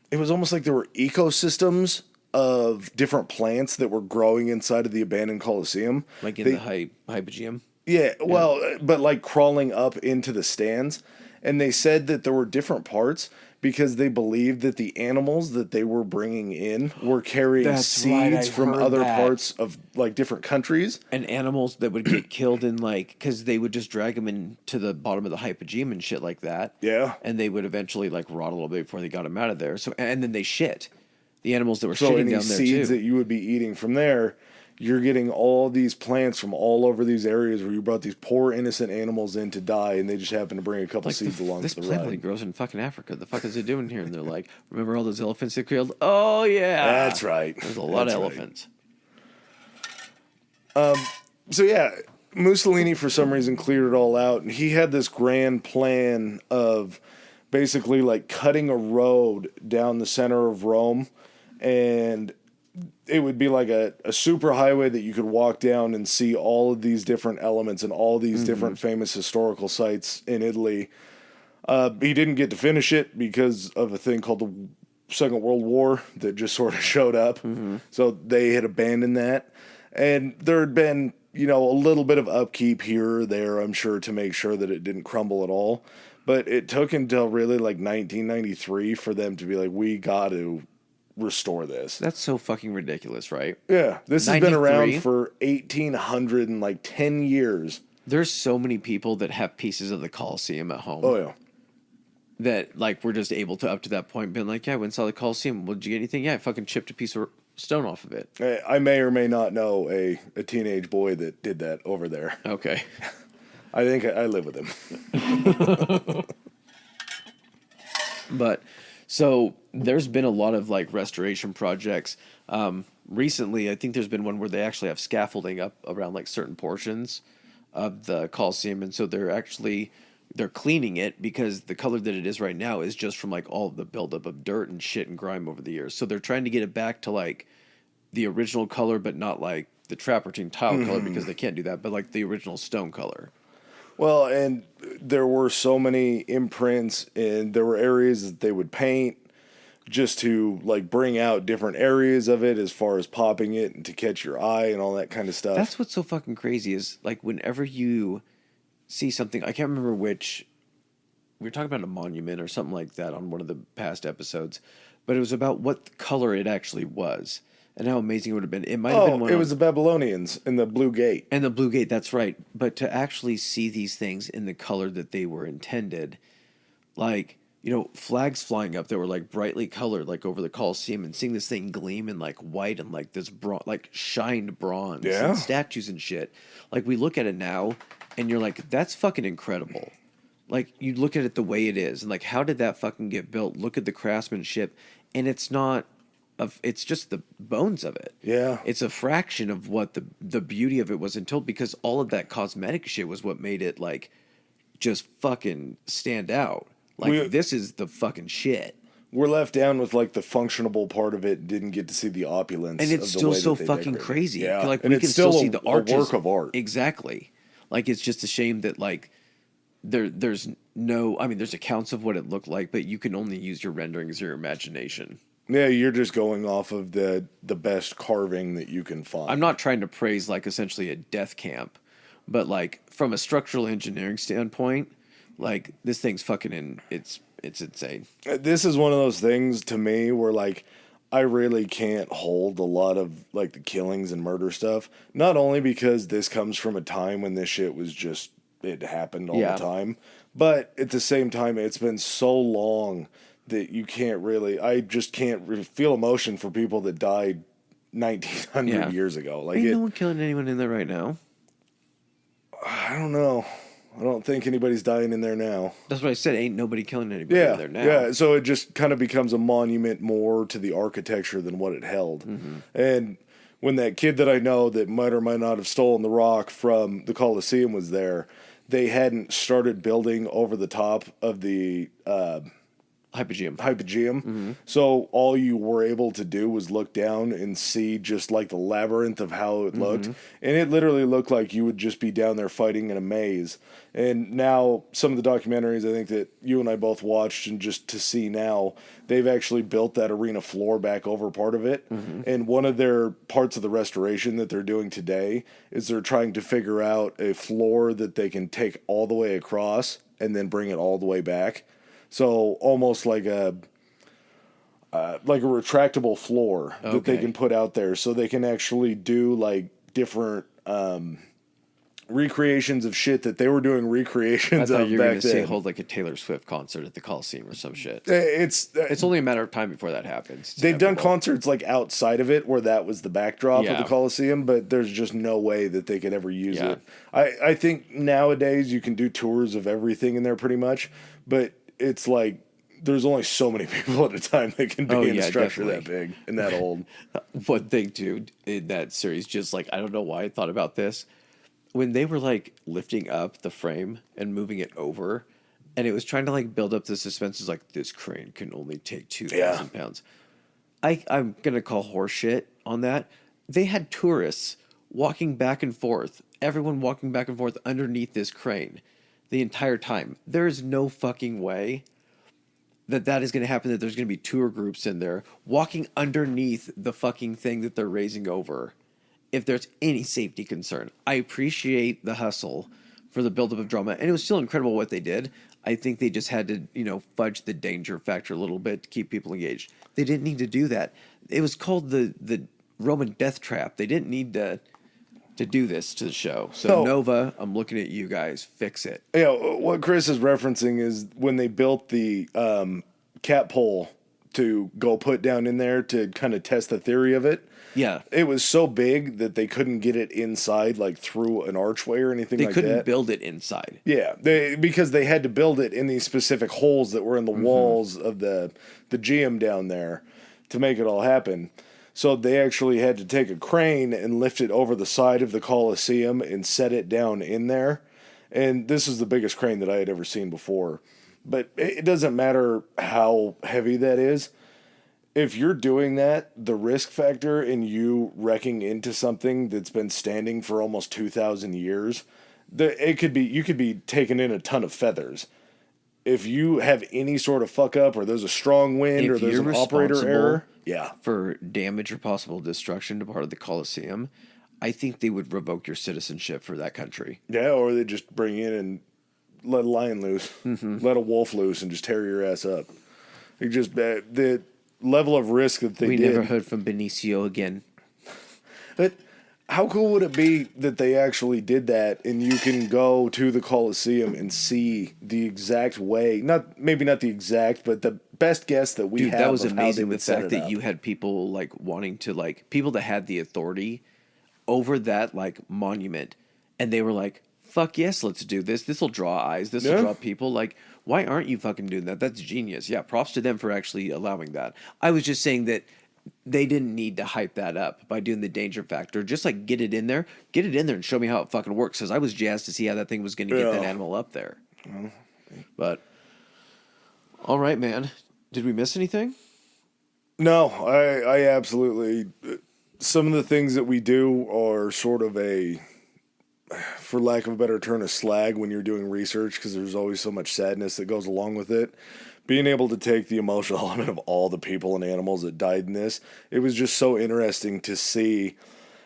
it was almost like there were ecosystems of different plants that were growing inside of the abandoned Colosseum. Like in the Hypogeum? Yeah, well, but like crawling up into the stands. And they said that there were different parts because they believed that the animals that they were bringing in were carrying seeds from other parts of like different countries. And animals that would get killed in like, because they would just drag them into the bottom of the Hypogeum and shit like that. Yeah. And they would eventually like rot a little bit before they got them out of there. So, and then they shit. The animals that were shitting down there too. So any seeds that you would be eating from there, you're getting all these plants from all over these areas where you brought these poor innocent animals in to die, and they just happen to bring a couple seeds along this the plant ride. Only grows in fucking Africa. The fuck is it doing here? And they're like, remember all those elephants they killed? Oh yeah, that's right. There's a lot of elephants. So yeah, Mussolini for some reason cleared it all out, and he had this grand plan of basically like cutting a road down the center of Rome, and it would be like a super highway that you could walk down and see all of these different elements and all these different famous historical sites in Italy. He didn't get to finish it because of a thing called the Second World War that just sort of showed up. So they had abandoned that. And there had been, a little bit of upkeep here or there, I'm sure, to make sure that it didn't crumble at all. But it took until really like 1993 for them to be like, we got to restore this. That's so fucking ridiculous, right? Yeah, this has been around for 1800 and like 10 years. There's so many people that have pieces of the Colosseum at home. Oh yeah, that like we're just able to up to that point been like, yeah, I went and saw the Colosseum. Well, did you get anything? Yeah, I fucking chipped a piece of stone off of it. I may or may not know a teenage boy that did that over there. Okay. I think I live with him. But so there's been a lot of like restoration projects. Recently, I think there's been one where they actually have scaffolding up around like certain portions of the Colosseum, and so they're cleaning it because the color that it is right now is just from like all of the buildup of dirt and shit and grime over the years. So they're trying to get it back to like the original color, but not like the travertine tile color because they can't do that, but like the original stone color. Well, and there were so many imprints, and there were areas that they would paint just to like bring out different areas of it as far as popping it and to catch your eye and all that kind of stuff. That's what's so fucking crazy is like whenever you see something, I can't remember which, we were talking about a monument or something like that on one of the past episodes, but it was about what color it actually was. And how amazing it would have been. It might have been one. It was the Babylonians in the Blue Gate. And the Blue Gate, that's right. But to actually see these things in the color that they were intended, like, flags flying up that were like brightly colored, like over the Colosseum, and seeing this thing gleam in like white and like this like shined bronze Yeah. and statues and shit. Like we look at it now and you're like, that's fucking incredible. Like you look at it the way it is and like, how did that fucking get built? Look at the craftsmanship, and it's not it's just the bones of it. Yeah. It's a fraction of what the beauty of it was until, because all of that cosmetic shit was what made it like just fucking stand out. Like, this is the fucking shit. We're left down with like the functionable part of it. Didn't get to see the opulence, and it's of the still way so that they fucking decorate. crazy. Yeah, Like and we it's can still see the arches. a work of art. Exactly. Like it's just a shame that like there's no. I mean, there's accounts of what it looked like, but you can only use your renderings or your imagination. Yeah, you're just going off of the best carving that you can find. I'm not trying to praise like essentially a death camp, but like from a structural engineering standpoint, like this thing's fucking it's insane. This is one of those things to me where like I really can't hold a lot of like the killings and murder stuff. Not only because this comes from a time when this shit was just, it happened all the time, but at the same time it's been so long that you can't really, I just can't feel emotion for people that died 1900 years ago. Like, ain't no one killing anyone in there right now. I don't know. I don't think anybody's dying in there now. That's what I said. Ain't nobody killing anybody in there now. Yeah, so it just kind of becomes a monument more to the architecture than what it held. Mm-hmm. And when that kid that I know that might or might not have stolen the rock from the Colosseum was there, they hadn't started building over the top of the Hypogeum. Mm-hmm. So all you were able to do was look down and see just like the labyrinth of how it looked. And it literally looked like you would just be down there fighting in a maze. And now some of the documentaries I think that you and I both watched, and just to see now, they've actually built that arena floor back over part of it. And one of their parts of the restoration that they're doing today is they're trying to figure out a floor that they can take all the way across and then bring it all the way back. So almost like a retractable floor that they can put out there, so they can actually do like different recreations of shit that they were doing recreations I thought of you were back going to then. hold like a Taylor Swift concert at the Coliseum or some shit. It's only a matter of time before that happens. They've done concerts like outside of it where that was the backdrop of the Coliseum, but there's just no way that they could ever use it. I think nowadays you can do tours of everything in there pretty much, but it's like there's only so many people at a time that can be in a structure that big and that old. One thing, too, in that series, just like, I don't know why I thought about this. When they were like lifting up the frame and moving it over, and it was trying to like build up the suspense, is like, this crane can only take 2,000 pounds. I'm going to call horseshit on that. They had tourists walking back and forth, everyone walking back and forth underneath this crane the entire time. There is no fucking way that is going to happen, that there's going to be tour groups in there walking underneath the fucking thing that they're raising over, if there's any safety concern. I appreciate the hustle for the buildup of drama, and it was still incredible what they did. I think they just had to, fudge the danger factor a little bit to keep people engaged. They didn't need to do that. It was called the Roman death trap. They didn't need to do this to the show. So Nova, I'm looking at you guys. Fix it. Yeah, what Chris is referencing is when they built the cat pole to go put down in there to kind of test the theory of it. Yeah. It was so big that they couldn't get it inside, like through an archway or anything like that. They couldn't build it inside. Yeah, because they had to build it in these specific holes that were in the walls of the gym down there to make it all happen. So they actually had to take a crane and lift it over the side of the Colosseum and set it down in there. And this is the biggest crane that I had ever seen before. But it doesn't matter how heavy that is. If you're doing that, the risk factor in you wrecking into something that's been standing for almost 2,000 years, you could be taking in a ton of feathers. If you have any sort of fuck up, or there's a strong wind, or there's an operator error, for damage or possible destruction to part of the Colosseum, I think they would revoke your citizenship for that country. Yeah, or they just bring in and let a lion loose, let a wolf loose, and just tear your ass up. It just the level of risk that they did. We never heard from Benicio again. But How cool would it be that they actually did that and you can go to the Colosseum and see the exact way, maybe not the exact, but the best guess that we Dude, have that was of how they amazing. The would set fact it that up. you had people like wanting to like people that had the authority over that like monument, and they were like, "Fuck yes, let's do this. This will draw eyes. This will Yeah. draw people." Like, why aren't you fucking doing that? That's genius. Yeah, props to them for actually allowing that. I was just saying that they didn't need to hype that up by doing the danger factor. Just like get it in there, and show me how it fucking works. Because I was jazzed to see how that thing was going to get that animal up there. But all right, man. Did we miss anything? No, I absolutely. Some of the things that we do are sort of for lack of a better term, a slag when you're doing research because there's always so much sadness that goes along with it. Being able to take the emotional element of all the people and animals that died in this, it was just so interesting to see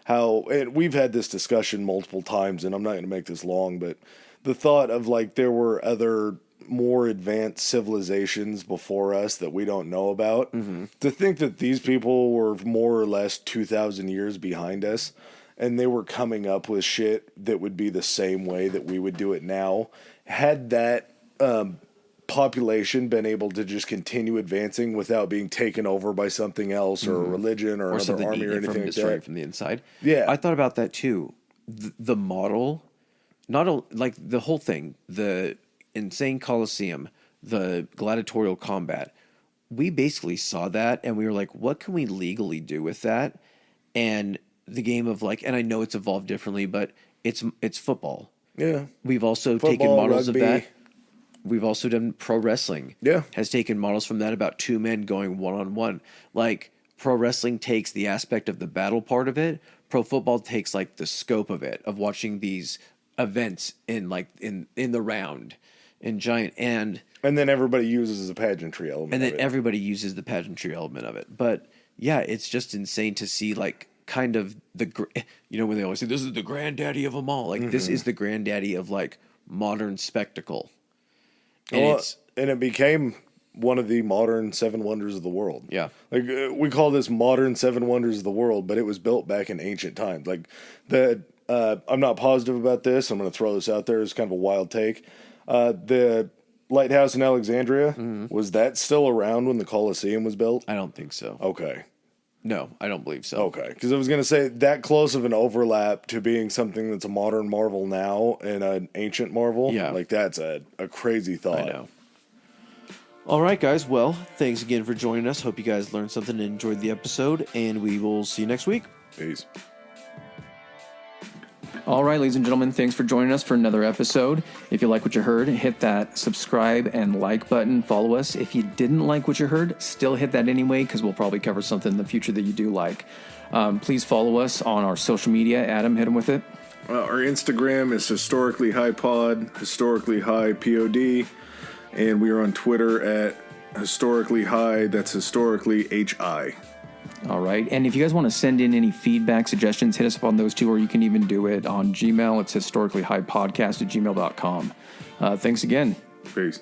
how, and we've had this discussion multiple times, and I'm not going to make this long, but the thought of like there were other more advanced civilizations before us that we don't know about. Mm-hmm. To think that these people were more or less 2,000 years behind us, and they were coming up with shit that would be the same way that we would do it now, had that population been able to just continue advancing without being taken over by something else or a religion or another army or anything like that. From the inside. Yeah. I thought about that too. The model, like the whole thing, the insane Colosseum, the gladiatorial combat. We basically saw that and we were like, what can we legally do with that? And the game of like, and I know it's evolved differently, but it's football. Yeah. We've also Football, taken models rugby. of that. We've also done pro wrestling. Yeah. Has taken models from that about two men going one-on-one. Like pro wrestling takes the aspect of the battle part of it. Pro football takes like the scope of it, of watching these events in the round in giant and then everybody uses the pageantry element. and then of it. everybody uses the pageantry element of it. But yeah, it's just insane to see like kind of when they always say this is the granddaddy of them all. Like this is the granddaddy of like modern spectacle. And and it became one of the modern seven wonders of the world. Yeah. Like we call this modern seven wonders of the world, but it was built back in ancient times. Like I'm not positive about this. I'm going to throw this out there as kind of a wild take. The lighthouse in Alexandria, was that still around when the Colosseum was built? I don't think so. Okay. No, I don't believe so. Okay, because I was going to say that close of an overlap to being something that's a modern marvel now and an ancient marvel. Yeah. Like that's a crazy thought. I know. All right, guys. Well, thanks again for joining us. Hope you guys learned something and enjoyed the episode, and we will see you next week. Peace. All right, ladies and gentlemen, thanks for joining us for another episode. If you like what you heard, hit that subscribe and like button. Follow us. If you didn't like what you heard, still hit that anyway, because we'll probably cover something in the future that you do like. Please follow us on our social media. Adam, hit them with it. Our Instagram is historically high pod, historically high pod, and we are on Twitter at historically high. That's historically HI. All right. And if you guys want to send in any feedback, suggestions, hit us up on those two, or you can even do it on Gmail. It's historicallyhighpodcast@gmail.com. Thanks again. Peace.